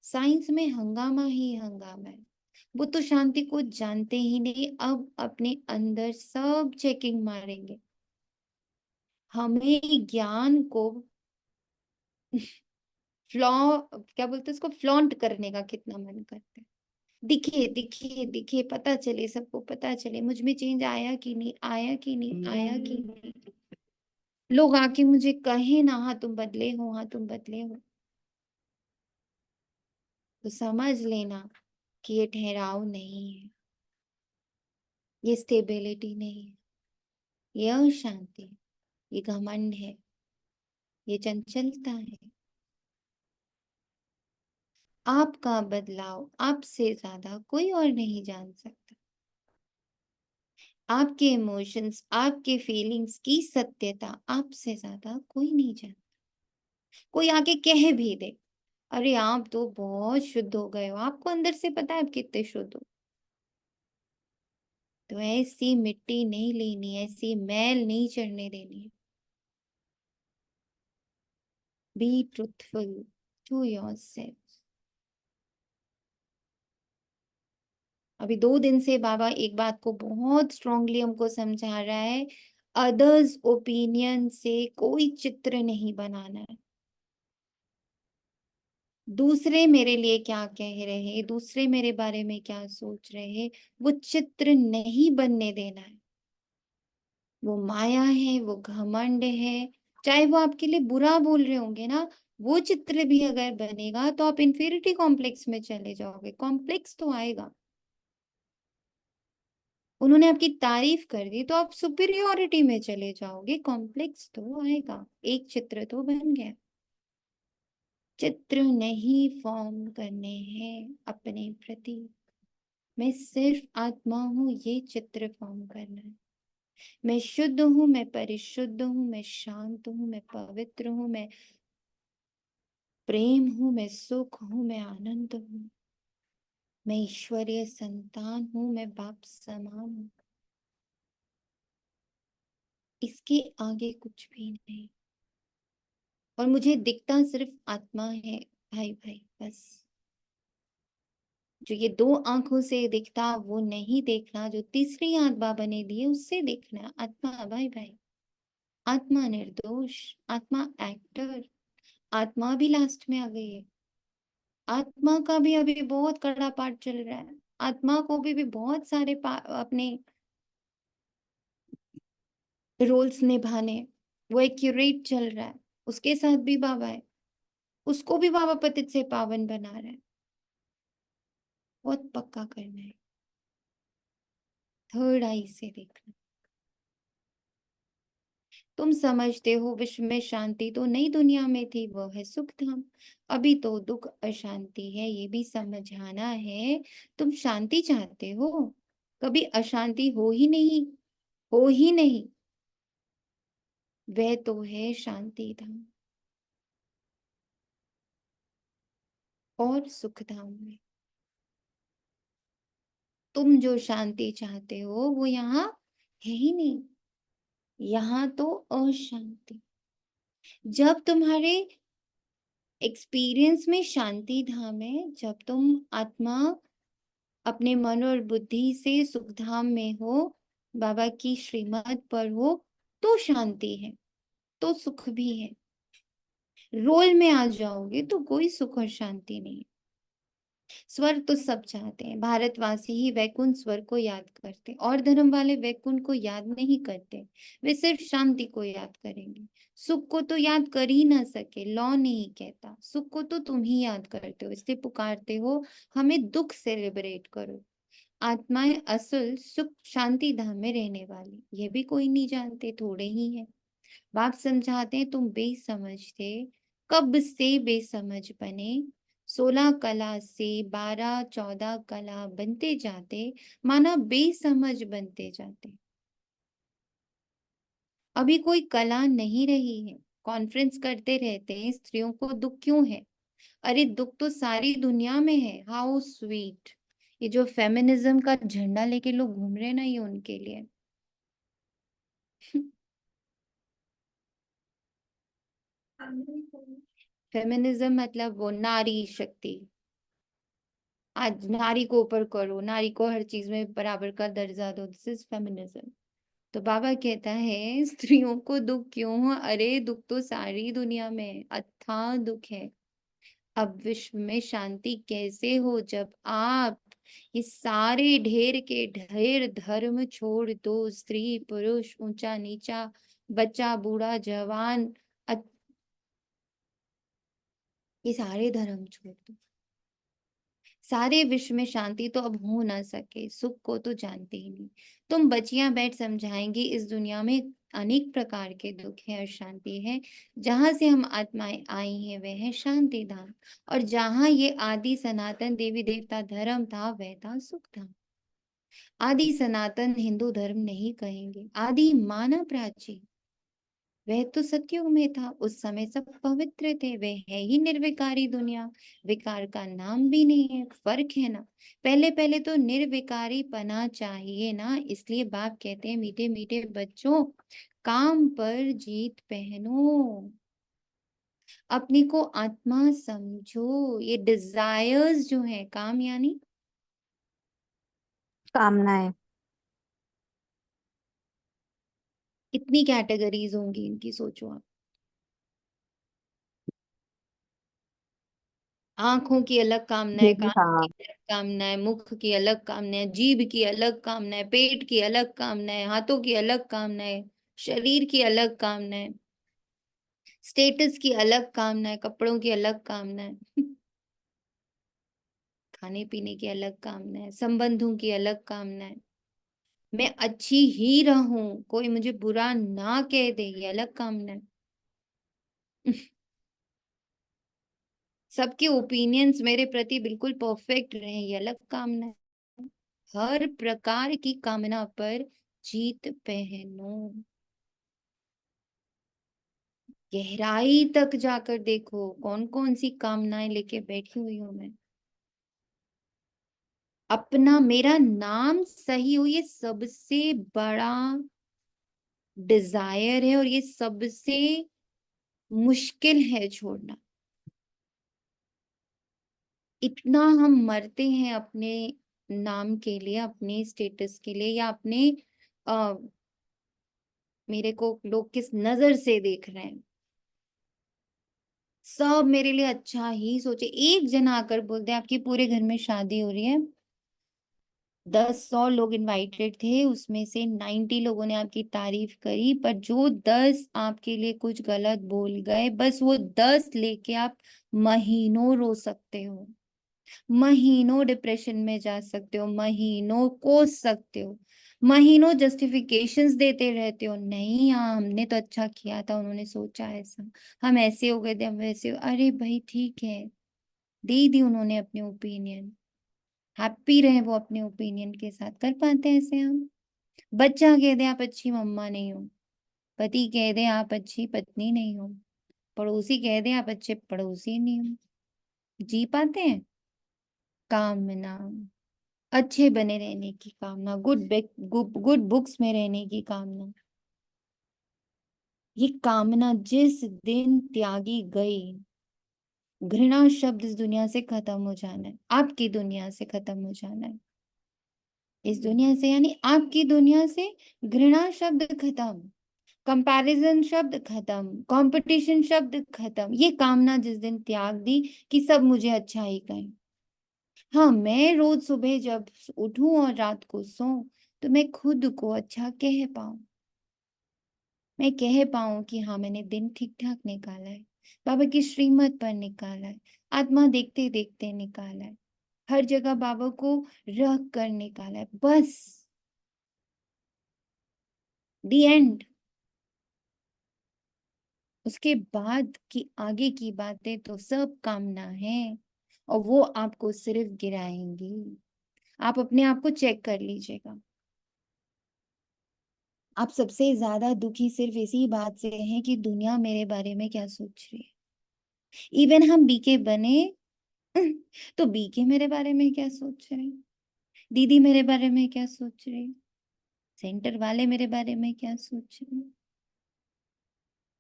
साइंस में हंगामा ही हंगामा है। वो तो शांति को जानते ही नहीं, अब अपने अंदर सब चेकिंग मारेंगे। हमें ज्ञान को फ्लॉ क्या बोलते हैं उसको, फ्लॉन्ट करने का कितना मन करता है। दिखे दिखे दिखे, पता चले, सबको पता चले मुझ में चेंज आया कि नहीं, आया कि नहीं, आया कि नहीं। लोग आके मुझे कहे ना, हाँ तुम बदले हो, हाँ तुम बदले हो, तो समझ लेना कि ये ठहराव नहीं है, ये स्टेबिलिटी नहीं है, ये अशांति है, ये घमंड है, ये चंचलता है। आपका बदलाव आपसे ज्यादा कोई और नहीं जान सकता। आपके इमोशंस, आपके फीलिंग्स की सत्यता आपसे ज्यादा कोई नहीं जानता। कोई आके कह भी दे, अरे आप तो बहुत शुद्ध हो गए हो, आपको अंदर से पता है आप कितने शुद्ध हो। तो ऐसी मिट्टी नहीं लेनी, ऐसी मैल नहीं चढ़ने देनी है। Be truthful to yourself. अभी 2 दिन से बाबा एक बात को बहुत स्ट्रांगली हमको समझा रहा है, अदर्स ओपिनियन से कोई चित्र नहीं बनाना है। दूसरे मेरे लिए क्या कह रहे हैं, दूसरे मेरे बारे में क्या सोच रहे हैं, वो चित्र नहीं बनने देना है। वो माया है, वो घमंड है, चाहे वो आपके लिए बुरा बोल रहे होंगे ना, वो चित्र भी अगर बनेगा तो आप इंफीरियरिटी कॉम्प्लेक्स में चले जाओगे। कॉम्प्लेक्स तो आएगा। उन्होंने आपकी तारीफ कर दी तो आप सुपीरियोरिटी में चले जाओगे, कॉम्प्लेक्स तो आएगा। एक चित्र तो बन गया। चित्र नहीं फॉर्म करने हैं अपने प्रति, मैं सिर्फ आत्मा हूं, ये चित्र फॉर्म करना है। मैं शुद्ध हूं, मैं परिशुद्ध हूं, मैं शांत हूं, मैं पवित्र हूं, मैं प्रेम हूं, मैं सुख हूं, मैं आनंद हूं, मैं ईश्वरीय संतान हूं, मैं बाप समान हूं। इसके आगे कुछ भी नहीं। और मुझे दिखता सिर्फ आत्मा है भाई भाई, बस। जो ये 2 आंखों से दिखता वो नहीं देखना, जो तीसरी आंख बाबा ने दी है उससे देखना। आत्मा भाई भाई, आत्मा निर्दोष, आत्मा एक्टर। आत्मा भी लास्ट में आ गई है। आत्मा का भी अभी बहुत कड़ा पार्ट चल रहा है। आत्मा को भी बहुत सारे अपने रोल्स निभाने, वो एक्यूरेट चल रहा है। उसके साथ भी बाबा है, उसको भी बाबा पतित से पावन बना रहा है। बहुत पक्का करना है, थर्ड आई से देखना। तुम समझते हो विश्व में शांति तो नई दुनिया में थी, वो है सुख धाम। अभी तो दुख अशांति है, ये भी समझाना है। तुम शांति चाहते हो, कभी अशांति हो ही नहीं, हो ही नहीं। वह तो है शांति धाम और सुख धाम में। तुम जो शांति चाहते हो वो यहाँ है ही नहीं, यहाँ तो अशांति। जब तुम्हारे एक्सपीरियंस में शांति धाम है, जब तुम आत्मा अपने मन और बुद्धि से सुख धाम में हो, बाबा की श्रीमत पर हो, तो शांति है, तो सुख भी है। रोल में आ जाओगे तो कोई सुख और शांति नहीं। स्वर्ग तो सब चाहते हैं, भारतवासी ही वैकुंठ स्वर्ग को याद करते, और धर्म वाले वैकुंठ को याद नहीं करते। वे सिर्फ शांति को याद करेंगे। सुख को तो याद कर ही ना सके, लॉ नहीं कहता। सुख को तो तुम ही याद करते हो, इसलिए पुकारते हो हमें दुख से लिबरेट करो। आत्माएं असल सुख शांति धाम में रहने वाली, ये भी कोई नहीं जानते, थोड़े ही है। बाप समझाते हैं तुम बेसमझ थे, कब से बेसमझ बने। 16 कला से 12 14 कला बनते जाते, माना बेसमझ बनते जाते। अभी कोई कला नहीं रही है। कॉन्फ्रेंस करते रहते हैं स्त्रियों को दुख क्यों है, अरे दुख तो सारी दुनिया में है। How sweet. ये जो फेमिनिज्म का झंडा लेके लोग घूम रहे हैं ना, ये उनके लिए। फेमिनिज्म मतलब वो नारी शक्ति, आज नारी को ऊपर करो, नारी को हर चीज में बराबर का दर्जा दो, दिस इज फेमिनिज्म। तो बाबा कहता है स्त्रियों को दुख क्यों है? अरे दुख तो सारी दुनिया में है, अथाह दुख है। अब विश्व में शांति कैसे हो जब आप ये सारे ढेर के ढेर धर्म छोड़ दो, स्त्री पुरुष ऊंचा नीचा, बच्चा बूढ़ा जवान, ये सारे धर्म छोड़ दो। सारे विश्व में शांति तो अब हो ना सके, सुख को तो जानते ही नहीं। तुम बचियां बैठ समझाएंगी इस दुनिया में अनेक प्रकार के दुख है और शांति है। जहां से हम आत्माएं आई हैं वह है शांति धाम, और जहां ये आदि सनातन देवी देवता धर्म था वह था सुख धाम। आदि सनातन हिंदू धर्म नहीं कहेंगे, आदि माना प्राचीन, वह तो सतयुग में था, उस समय सब पवित्र थे, वह है ही निर्विकारी दुनिया, विकार का नाम भी नहीं है, फर्क है ना। पहले पहले तो निर्विकारी पना चाहिए ना, इसलिए बाप कहते हैं मीठे मीठे बच्चों काम पर जीत पहनो, अपने को आत्मा समझो। ये डिजायर्स जो है, काम यानी कामनाएं। कितनी कैटेगरीज होंगी इनकी, सोचो आप। आंखों की अलग कामना है, कान हाँ। की अलग कामना है, मुख की अलग कामना है, जीभ की अलग कामना है, पेट की अलग कामना है, हाथों की अलग कामना है, शरीर की अलग कामना है, स्टेटस की अलग कामना है, कपड़ों की अलग कामना है, खाने पीने की अलग कामना है, संबंधों की अलग कामना है, मैं अच्छी ही रहूं, कोई मुझे बुरा ना कह दे, ये अलग कामना है। सबके ओपिनियंस मेरे प्रति बिल्कुल परफेक्ट रहे, ये अलग कामना है। हर प्रकार की कामना पर जीत पहनो, गहराई तक जाकर देखो कौन कौन सी कामनाएं लेके बैठी हुई हूं मैं। अपना मेरा नाम सही हो, ये सबसे बड़ा डिजायर है और ये सबसे मुश्किल है छोड़ना। इतना हम मरते हैं अपने नाम के लिए, अपने स्टेटस के लिए, या अपने आ, मेरे को लोग किस नजर से देख रहे हैं, सब मेरे लिए अच्छा ही सोचे। एक जना आकर बोलते हैं आपकी पूरे घर में शादी हो रही है, 100 लोग इनवाइटेड थे, उसमें से 90 लोगों ने आपकी तारीफ करी, पर जो 10 आपके लिए कुछ गलत बोल गए, बस वो 10 लेके आप महीनों रो सकते हो, महीनों डिप्रेशन में जा सकते हो, महीनों कोस सकते हो, महीनों जस्टिफिकेशंस देते रहते हो, नहीं हाँ हमने तो अच्छा किया था, उन्होंने सोचा ऐसा, हम ऐसे हो गए थे, हम वैसे अरे भाई ठीक है, दे दी उन्होंने अपनी ओपिनियन, हैप्पी रहे वो अपने ओपिनियन के साथ, कर पाते हैं ऐसे हम? बच्चा कह दे आप अच्छी मम्मा नहीं हो, पति कह दे आप अच्छी पत्नी नहीं हो, पड़ोसी कह दे आप अच्छे पड़ोसी नहीं हो, जी पाते हैं? कामना, अच्छे बने रहने की कामना, गुड बुक्स में रहने की कामना, ये कामना जिस दिन त्यागी गई, घृणा शब्द इस दुनिया से खत्म हो जाना है, आपकी दुनिया से खत्म हो जाना है, इस दुनिया से यानी आपकी दुनिया से घृणा शब्द खत्म, कंपैरिजन शब्द खत्म, कंपटीशन शब्द खत्म, ये कामना जिस दिन त्याग दी कि सब मुझे अच्छा ही कहें। हाँ, मैं रोज सुबह जब उठूं और रात को सोऊं तो मैं खुद को अच्छा कह पाऊं, मैं कह पाऊं कि हाँ मैंने दिन ठीक ठाक निकाला है, बाबा की श्रीमत पर निकाला है, आत्मा देखते देखते निकाला है, हर जगह बाबा को रख कर निकाला है, बस दी एंड। उसके बाद की आगे की बातें तो सब कामना है, और वो आपको सिर्फ गिराएंगी। आप अपने आप को चेक कर लीजिएगा, आप सबसे ज्यादा दुखी सिर्फ इसी बात से हैं कि दुनिया मेरे बारे में क्या सोच रही है। इवन हम बीके बने तो बीके मेरे बारे में क्या सोच रहे हैं, दीदी मेरे बारे में क्या सोच रहे हैं, सेंटर वाले मेरे बारे में क्या सोच रहे हैं।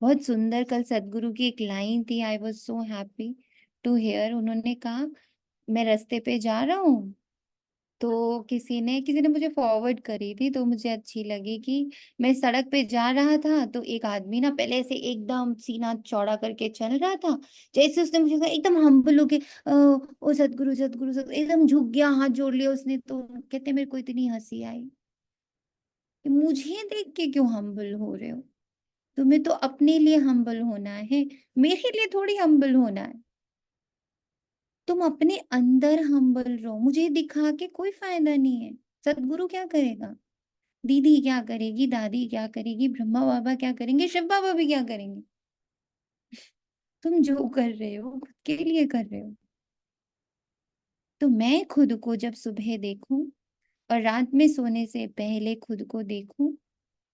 बहुत सुंदर कल सदगुरु की एक लाइन थी, I was so happy to hear. उन्होंने कहा मैं रास्ते पे जा रहा हूँ, तो किसी ने मुझे फॉरवर्ड करी थी, तो मुझे अच्छी लगी कि मैं सड़क पे जा रहा था, तो एक आदमी ना पहले से एकदम सीना चौड़ा करके चल रहा था। जैसे उसने मुझे कहा एकदम हम्बल होके ओ सतगुरु सतगुरु सतगुरु एकदम झुक गया, हाथ जोड़ लिया उसने। तो कहते मेरे को इतनी हंसी आई कि मुझे देख के क्यों हम्बल हो रहे हो? तुम्हें तो अपने लिए हम्बल होना है, मेरे लिए थोड़ी हम्बल होना है। तुम अपने अंदर हम्बल रहो, मुझे दिखा के कोई फायदा नहीं है। सतगुरु क्या करेगा? दीदी क्या करेगी? दादी क्या करेगी? ब्रह्मा बाबा क्या करेंगे? शिव बाबा भी क्या करेंगे? तुम जो कर रहे हो खुद के लिए कर रहे हो। तो मैं खुद को जब सुबह देखूं और रात में सोने से पहले खुद को देखूं,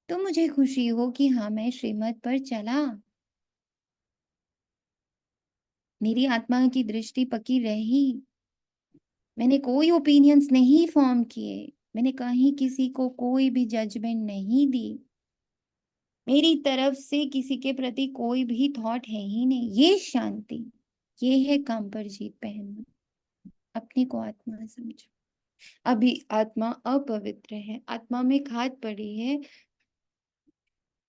तो मुझे खुशी हो कि हाँ, मैं श्रीमत पर चला, मेरी आत्मा की दृष्टि पकी रही, मैंने कोई ओपिनियंस नहीं फॉर्म किए, मैंने कहीं किसी को कोई भी जजमेंट नहीं दी, मेरी तरफ से किसी के प्रति कोई भी थॉट है ही नहीं। ये शांति, ये है काम पर जीत पहनना। अपने को आत्मा समझो। अभी आत्मा अपवित्र है, आत्मा में खाद पड़ी है,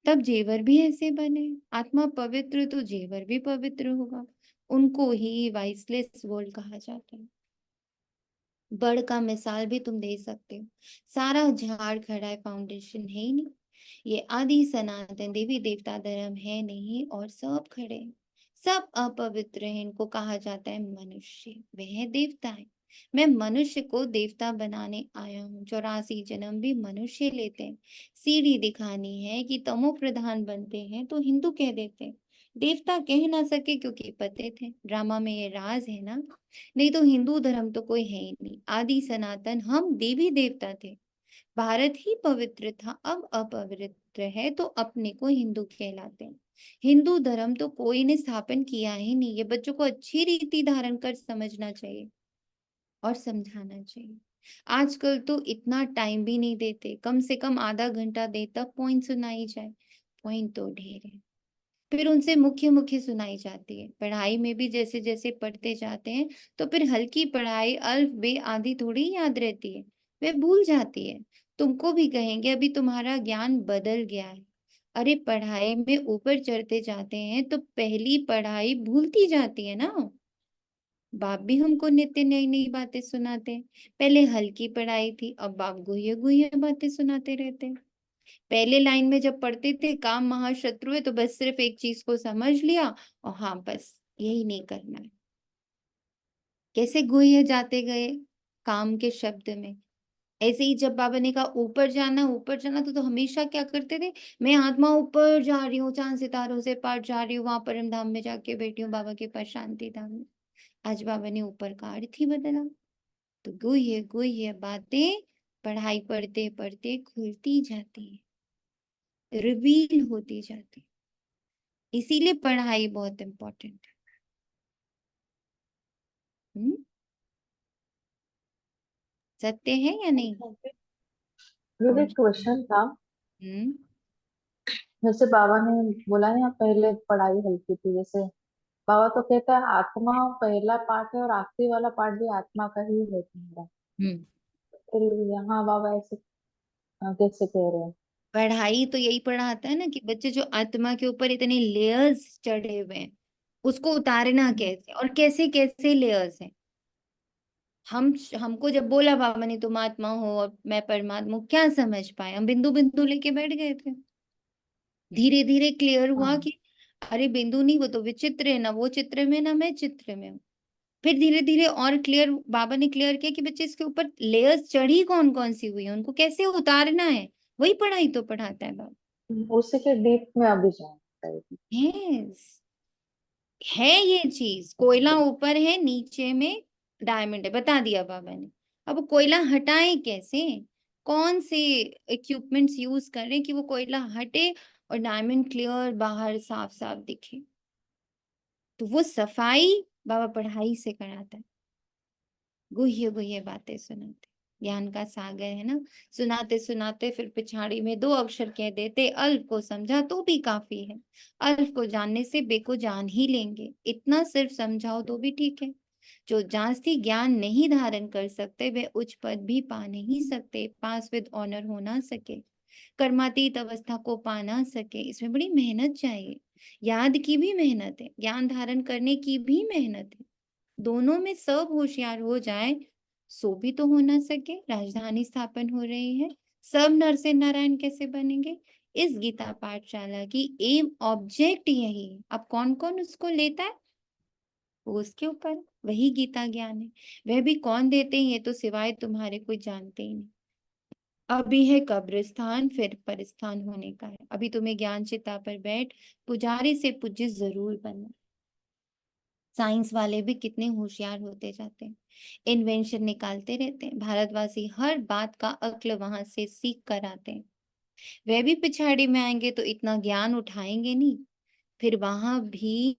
तब जेवर भी ऐसे बने। आत्मा पवित्र तो जेवर भी पवित्र होगा। उनको ही वाइसलेस वर्ल्ड कहा जाता है। बड़ का मिसाल भी तुम दे सकते हो। सारा झाड़ खड़ा है, फाउंडेशन है ही नहीं। ये आदि सनातन देवी देवता धर्म है नहीं, और सब खड़े हैं, सब अपवित्र है। इनको कहा जाता है मनुष्य, वह देवता है। मैं मनुष्य को देवता बनाने आया हूँ। 84 जन्म भी मनुष्य लेते हैं। सीढ़ी दिखानी है कि तमो प्रधान बनते हैं तो हिंदू कह देते हैं, देवता कह ना सके क्योंकि पतित है। ड्रामा में ये राज है ना, नहीं तो हिंदू धर्म तो कोई है ही नहीं। आदि सनातन हम देवी देवता थे, भारत ही पवित्र था, अब अपवित्र है तो अपने को हिंदू कहलाते हैं। हिंदू धर्म तो कोई ने स्थापन किया ही नहीं। ये बच्चों को अच्छी रीति धारण कर समझना चाहिए और समझाना चाहिए। आजकल तो इतना टाइम भी नहीं देते, कम से कम आधा घंटा दे तब पॉइंट सुनाई जाए। पॉइंट तो ढेर है, फिर उनसे मुख्य मुख्य सुनाई जाती है। पढ़ाई में भी जैसे जैसे पढ़ते जाते हैं, तो फिर हल्की पढ़ाई अल्फ बे आदि थोड़ी याद रहती है, वे भूल जाती है। तुमको भी कहेंगे अभी तुम्हारा ज्ञान बदल गया है। अरे पढ़ाई में ऊपर चढ़ते जाते हैं तो पहली पढ़ाई भूलती जाती है ना। बाप भी हमको नित्य नई नई बातें सुनाते हैं। पहले हल्की पढ़ाई थी, अब बाप गुह्य गुह्य बातें सुनाते रहते हैं। पहले लाइन में जब पढ़ते थे काम महाशत्रु है, तो बस सिर्फ एक चीज को समझ लिया और हाँ बस यही नहीं करना है। कैसे गुह्य जाते गए काम के शब्द में। ऐसे ही जब बाबा ने कहा ऊपर जाना, तो हमेशा क्या करते थे, मैं आत्मा ऊपर जा रही हूँ, चांद सितारों से पार जा रही हूँ, वहां परम धाम में जाके बैठी हूँ बाबा के पास शांति धाम में। आज बाबा ने ऊपर का अर्थ ही बदला। तो गुह्य गुह्य बातें पढ़ाई पढ़ते पढ़ते खुलती जाती है, रिवील होती जाती है। इसीलिए पढ़ाई बहुत इंपॉर्टेंट है। सत्य है या नहीं? मेरे क्वेश्चन था, हम्म जैसे बाबा ने बोला ना पहले पढ़ाई हल्की थी, जैसे बाबा तो कहता है आत्मा पहला पार्ट है और आखिरी वाला पार्ट भी आत्मा का ही है तुम्हारा। हम्म फिर यहाँ बाबा ऐसे कैसे कह रहे हैं? पढ़ाई तो यही पढ़ाता है ना कि बच्चे जो आत्मा के ऊपर इतने लेयर्स चढ़े हुए हैं, उसको उतारना कैसे, और कैसे कैसे लेयर्स हैं। हमको जब बोला बाबा ने तुम आत्मा हो और मैं परमात्मा हूँ, क्या समझ पाए? हम बिंदु बिंदु लेके बैठ गए थे। धीरे धीरे क्लियर हुआ हाँ, कि अरे बिंदु नहीं, वो तो विचित्र है ना, वो चित्र में ना मैं चित्र में हूँ। फिर धीरे धीरे और क्लियर, बाबा ने क्लियर किया कि बच्चे इसके ऊपर लेयर्स चढ़ी कौन कौन सी हुई है, उनको कैसे उतारना है। वही पढ़ाई तो पढ़ाता है बाबा। उसी के डीप में अभी जाना है। यस, है ये चीज। कोयला ऊपर है, नीचे में डायमंड है, बता दिया बाबा ने। अब कोयला हटाएं कैसे? कौन से इक्विपमेंट्स यूज करें कि वो कोयला हटे और डायमंड क्लियर बाहर साफ साफ दिखे? तो वो सफाई बाबा पढ़ाई से कराता है, गुह्य गुह्य बातें सुनाते। ज्ञान का सागर है ना, सुनाते सुनाते फिर पिछाड़ी में 2 अक्षर कह देते, अल्फ को समझा तो भी काफी है। अल्फ को जानने से बे को जान ही लेंगे, इतना सिर्फ समझाओ तो भी ठीक है। जो जास्ती ज्ञान नहीं धारण कर सकते वे उच्च पद भी पा नहीं सकते, पास विद ऑनर हो ना सके, कर्मातीत अवस्था को पा ना सके। इसमें बड़ी मेहनत चाहिए, याद की भी मेहनत है, ज्ञान धारण करने की भी मेहनत है। दोनों में सब होशियार हो जाए सो भी तो हो ना सके। राजधानी स्थापन हो रही है, सब नर से नारायण कैसे बनेंगे? इस गीता पाठशाला की एम ऑब्जेक्ट यही है। अब कौन कौन उसको लेता है वो उसके ऊपर, वही गीता ज्ञान है। वह भी कौन देते हैं ये तो सिवाय तुम्हारे कोई जानते ही नहीं। अभी है कब्रिस्तान, फिर परिस्थान होने का है। अभी तुम्हें ज्ञान चिता पर बैठ पुजारी से पूज्य जरूर बनना। साइंस वाले भी कितने होशियार होते जाते हैं, इन्वेंशन निकालते रहते हैं। भारतवासी हर बात का अक्ल वहां से सीख कर आते हैं। वह भी पिछाड़ी में आएंगे तो इतना ज्ञान उठाएंगे नहीं, फिर वहां भी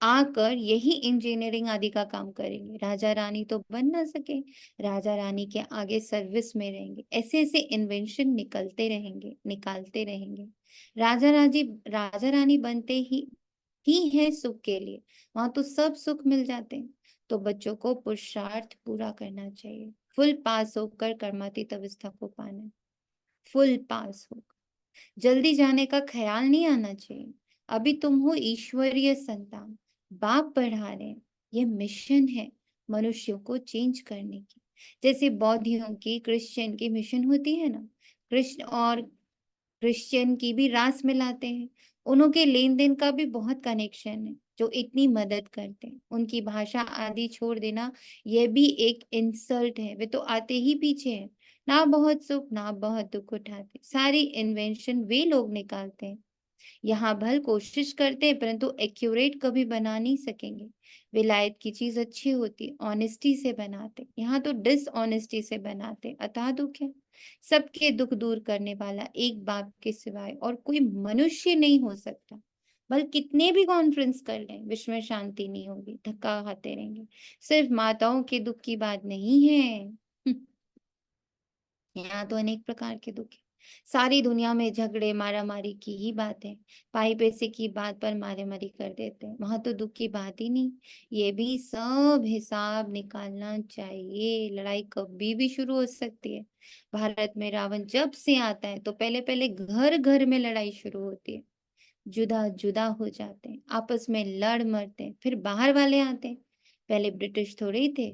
आकर यही इंजीनियरिंग आदि का काम करेंगे। राजा रानी तो बन ना सके, राजा रानी के आगे सर्विस में रहेंगे। ऐसे ऐसे इन्वेंशन निकलते रहेंगे, निकालते रहेंगे। राजा रानी बनते ही है सुख के लिए, वहां तो सब सुख मिल जाते हैं। तो बच्चों को पुरुषार्थ पूरा करना चाहिए, फुल पास होकर कर्मातीत अवस्था को पाना है। फुल पास होकर जल्दी जाने का ख्याल नहीं आना चाहिए। अभी तुम हो ईश्वरीय संतान, बाप बढ़ा रहे हैं। ये मिशन है मनुष्यों को चेंज करने की। जैसे बौद्धियों की, क्रिश्चियन की मिशन होती है ना, कृष्ण और क्रिश्चियन की भी रास मिलाते हैं। उनके लेन देन का भी बहुत कनेक्शन है, जो इतनी मदद करते हैं। उनकी भाषा आदि छोड़ देना यह भी एक इंसल्ट है। वे तो आते ही पीछे हैं, ना बहुत सुख ना बहुत दुख उठाते। सारी इन्वेंशन वे लोग निकालते हैं। यहाँ भल कोशिश करते हैं परंतु एक्यूरेट कभी बना नहीं सकेंगे। विलायत की चीज अच्छी होती, ऑनेस्टी से बनाते, यहाँ तो डिसऑनेस्टी से बनाते। अतः दुख है। सबके दुख दूर करने वाला एक बाप के सिवाय और कोई मनुष्य नहीं हो सकता। भल कितने भी कॉन्फ्रेंस कर लें, विश्व में शांति नहीं होगी, धक्का खाते रहेंगे। सिर्फ माताओं के दुख की बात नहीं है, यहाँ तो अनेक प्रकार के दुख है। सारी दुनिया में झगड़े मारा मारी की ही बात है, पाई पैसे की बात पर मारे मारी कर देते हैं। वहां तो दुख की बात ही नहीं। ये भी सब हिसाब निकालना चाहिए। लड़ाई कभी भी शुरू हो सकती है। भारत में रावण जब से आता है तो पहले पहले घर घर में लड़ाई शुरू होती है, जुदा जुदा हो जाते हैं, आपस में लड़ मरते हैं। फिर बाहर वाले आते हैं, पहले ब्रिटिश थोड़े ही थे,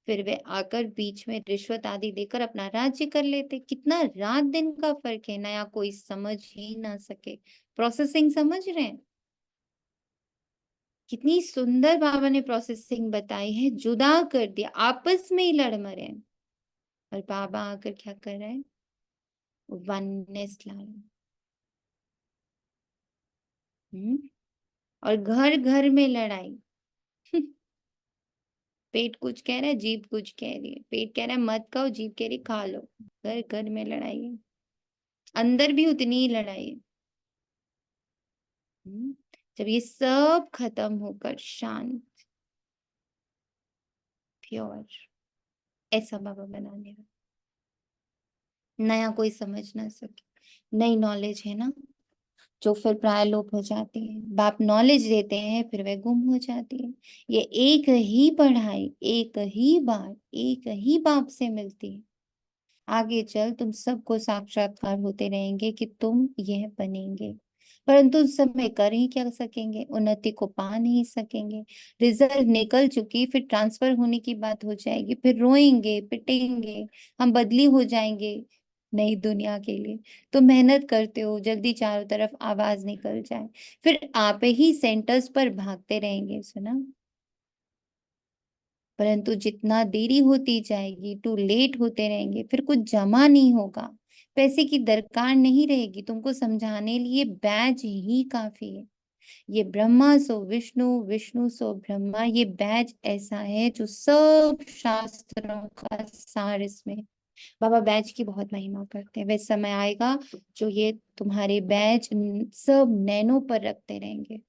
फिर वे आकर बीच में रिश्वत आदि देकर अपना राज्य कर लेते। कितना रात दिन का फर्क है, नया कोई समझ ही ना सके। प्रोसेसिंग समझ रहे हैं? कितनी सुंदर बाबा ने प्रोसेसिंग बताई है। जुदा कर दिया, आपस में ही लड़ मरे हैं। और बाबा आकर क्या कर रहे हैं? वननेस ला रहे हैं। और घर घर में लड़ाई। पेट कुछ कह रहा है, जीभ कुछ कह रही है। पेट कह रहा है मत खाओ, जीभ कह रही खा लो। घर घर में लड़ाई है, अंदर भी उतनी ही लड़ाई है। जब ये सब खत्म होकर शांत, प्योर, ऐसा बाबा बनाने वाला, नया कोई समझ ना सके। नई नॉलेज है ना, जो फिर प्रायलोप हो जाती है। बाप नॉलेज देते हैं फिर वह गुम हो जाती है। ये एक ही पढ़ाई, एक ही बात, एक ही बाप से मिलती है। आगे चल तुम सबको साक्षात्कार होते रहेंगे कि तुम यह बनेंगे, परंतु उस समय कर ही क्या सकेंगे, उन्नति को पा नहीं सकेंगे। रिजल्ट निकल चुकी, फिर ट्रांसफर होने की बात हो जाएगी, फिर रोएंगे पिटेंगे, हम बदली हो जाएंगे नई दुनिया के लिए। तो मेहनत करते हो जल्दी चारों तरफ आवाज निकल जाए, फिर आप ही सेंटर्स पर भागते रहेंगे। सुना? परंतु जितना देरी होती जाएगी, टू लेट होते रहेंगे, फिर कुछ जमा नहीं होगा, पैसे की दरकार नहीं रहेगी। तुमको समझाने लिए बैच ही काफी है। ये ब्रह्मा सो विष्णु, विष्णु सो ब्रह्मा, ये बैच ऐसा है जो सब शास्त्रों का सार इसमें है। बाबा बैच की बहुत महिमा करते हैं। वह समय आएगा जो ये तुम्हारे बैच सब नैनो पर रखते रहेंगे।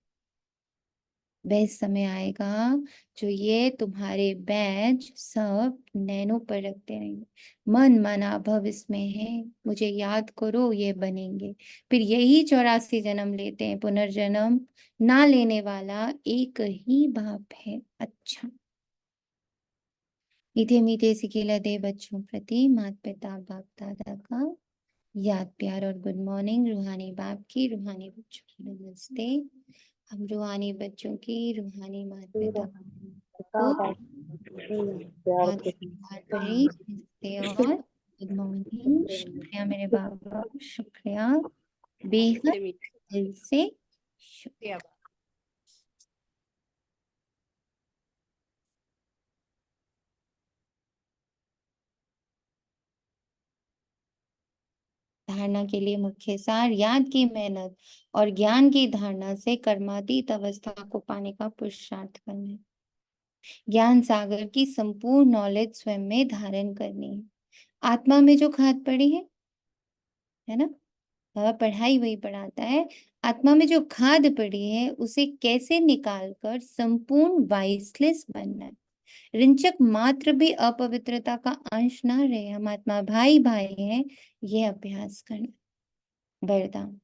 वह समय आएगा जो ये तुम्हारे बैच सब नैनो पर रखते रहेंगे। मन मना भव इसमें है, मुझे याद करो ये बनेंगे। फिर यही 84 जन्म लेते हैं। पुनर्जन्म ना लेने वाला एक ही बाप है। अच्छा, मीठे मीठे सिखिला दे बच्चों प्रति माता पिता बाप दादा का याद प्यार और गुड मॉर्निंग। रूहानी बाप की, रूहानी बच्चों की नमस्ते। हम रूहानी बच्चों की रूहानी माता पिता को प्यार बहुत से भरी नमस्ते और गुड मॉर्निंग। शुक्रिया मेरे बाबा, शुक्रिया, बेहद दिल से शुक्रिया। धारणा के लिए मुख्य सार, याद की मेहनत और ज्ञान की धारणा से कर्मातीत अवस्था को पाने का पुरुषार्थ करना है। ज्ञान सागर की संपूर्ण नॉलेज स्वयं में धारण करनी है। आत्मा में जो खाद पड़ी है ना, पढ़ाई वही पढ़ाता है। आत्मा में जो खाद पड़ी है उसे कैसे निकालकर संपूर्ण वाइसलेस बनना है। रिंचक मात्र भी अपवित्रता का अंश ना रहे। हम आत्मा भाई भाई हैं, ये अभ्यास करना। वरदान,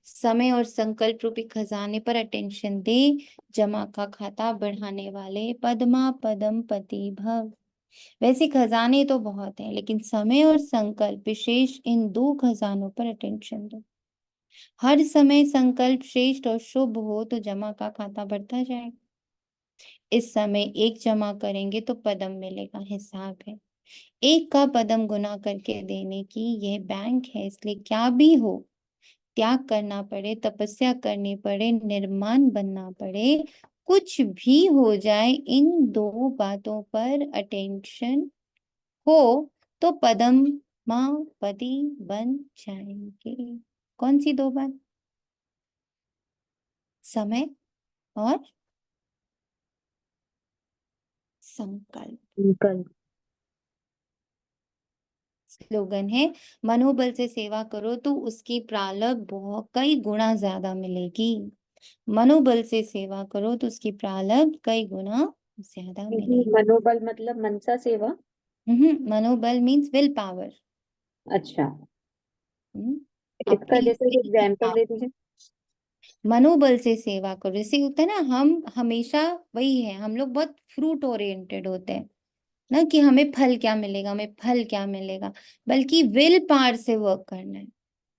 समय और संकल्प रूपी खजाने पर अटेंशन दे। जमा का खाता बढ़ाने वाले पद्मा पदम पति भव। वैसे खजाने तो बहुत हैं, लेकिन समय और संकल्प विशेष, इन दो खजानों पर अटेंशन दो। हर समय संकल्प श्रेष्ठ और शुभ हो तो जमा का खाता बढ़ता जाएगा। इस समय एक जमा करेंगे तो पदम मिलेगा, हिसाब है। एक का पदम गुना करके देने की यह बैंक है। इसलिए क्या भी हो, त्याग करना पड़े, तपस्या करनी पड़े, निर्माण बनना पड़े, कुछ भी हो जाए, इन दो बातों पर अटेंशन हो तो पदम माँ पति बन जाएंगे। कौन सी दो बात? समय और संकल्प। स्लोगन है, मनोबल से सेवा करो तो उसकी प्रालब्ध बहुत कई गुना ज्यादा मिलेगी। मनोबल से सेवा करो तो उसकी प्रालब्ध कई गुना ज्यादा मिलेगी। मनोबल मतलब मनसा सेवा? मनोबल मीन्स विल पावर। अच्छा, इसका अपनी जैसे एग्जाम्पल दे दीजिए। मनोबल से सेवा करो, जैसे होता है ना, हम हमेशा वही है, हम लोग बहुत फ्रूट ओरिएंटेड होते हैं ना, कि हमें फल क्या मिलेगा, हमें फल क्या मिलेगा, बल्कि विल पावर से वर्क करना है।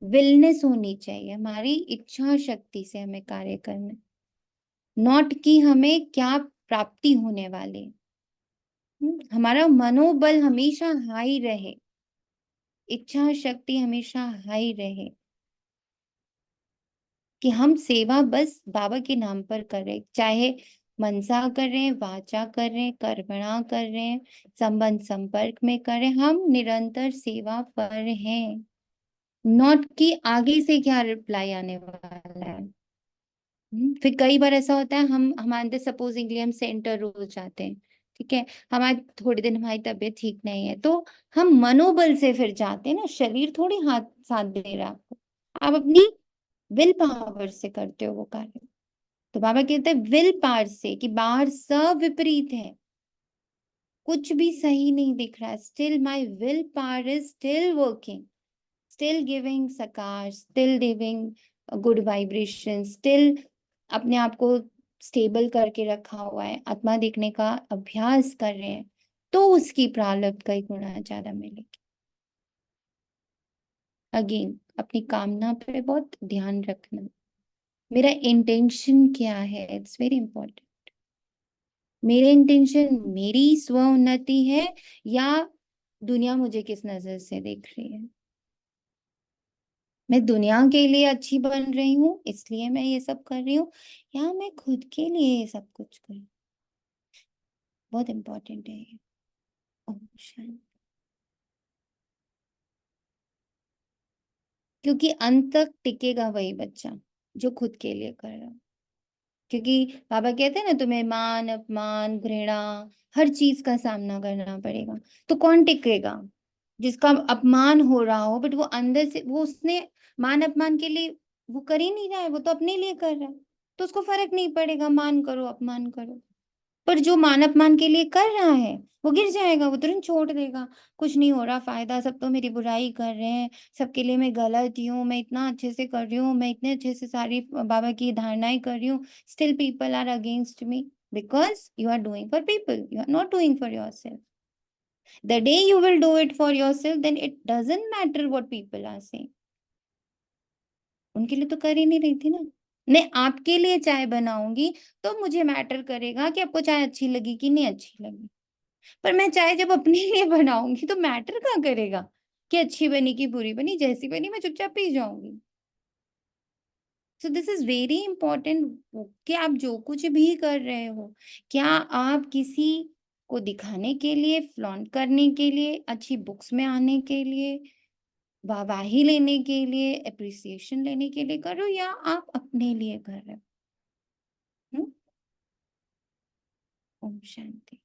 विलनेस होनी चाहिए, हमारी इच्छा शक्ति से हमें कार्य करना है, नॉट कि हमें क्या प्राप्ति होने वाली है। हमारा मनोबल हमेशा हाई रहे, इच्छा शक्ति हमेशा हाई रहे, कि हम सेवा बस बाबा के नाम पर करें, चाहे मनसा कर रहे हैं, वाचा कर रहे हैं, कर्मणा कर रहे हैं, संबंध संपर्क में करें, हम निरंतर सेवा पर हैं। नॉट कि आगे से क्या रिप्लाई आने वाला है। फिर कई बार ऐसा होता है, हम हमारे अंदर सपोजिंगली हम सेंटर रोज जाते हैं, ठीक है, हमारे थोड़ी दिन हमारी तबीयत ठीक नहीं है, तो हम मनोबल से फिर जाते हैं ना, शरीर थोड़ी हाथ साथ दे रहा है आपको, आप अपनी विल पावर से करते हो वो कार्य। तो बाबा कहते हैं विल पावर से, कि बाहर सब विपरीत है, कुछ भी सही नहीं दिख रहा है, still my will power is still working, still giving सकार, still giving good vibration, still अपने आप को स्टेबल करके रखा हुआ है, आत्मा देखने का अभ्यास कर रहे हैं, तो उसकी प्रारब्ध कई गुना ज्यादा मिलेगी। अगेन अपनी कामना पे बहुत ध्यान रखना, मेरा इंटेंशन क्या है, इट्स वेरी इंपॉर्टेंट। मेरे इंटेंशन मेरी स्व उन्नति है या दुनिया मुझे किस नजर से देख रही है। मैं दुनिया के लिए अच्छी बन रही हूँ इसलिए मैं ये सब कर रही हूँ, या मैं खुद के लिए ये सब कुछ कर रही हूँ। बहुत इंपॉर्टेंट है ये। ओम शांति। क्योंकि अंत तक टिकेगा वही बच्चा जो खुद के लिए कर रहा है। क्योंकि बाबा कहते हैं ना, तुम्हें मान अपमान घृणा हर चीज का सामना करना पड़ेगा, तो कौन टिकेगा? जिसका अपमान हो रहा हो बट वो अंदर से, वो उसने मान अपमान के लिए वो कर ही नहीं रहा है, वो तो अपने लिए कर रहा है, तो उसको फर्क नहीं पड़ेगा, मान करो अपमान करो। पर जो मान अपमान के लिए कर रहा है वो गिर जाएगा, वो तुरंत छोड़ देगा, कुछ नहीं हो रहा फायदा, सब तो मेरी बुराई कर रहे हैं, सबके लिए मैं गलत ही हूँ, मैं इतना अच्छे से कर रही हूँ, मैं इतने अच्छे से सारी बाबा की धारणाएं कर रही हूँ, still people are against me, because you are doing for people, you are not doing for yourself. The day you will do it for yourself, then it doesn't matter what people are saying. उनके लिए तो कर ही नहीं रही थी ना। मैं आपके लिए चाय बनाऊंगी तो मुझे मैटर करेगा कि आपको चाय अच्छी लगी कि नहीं अच्छी लगी। पर मैं चाय जब अपने लिए बनाऊंगी तो मैटर कहाँ करेगा कि अच्छी बनी कि बुरी बनी, जैसी बनी मैं चुपचाप पी जाऊंगी। So this is very important कि आप जो कुछ भी कर रहे हो, क्या आप किसी को दिखाने के लिए, फ्लॉन्ट करने के लिए, अच्छी बुक्स में आने के लिए, वाहवाही लेने के लिए, एप्रिसिएशन लेने के लिए कर रहे हो, या आप अपने लिए कर रहे हो? ओम शांति।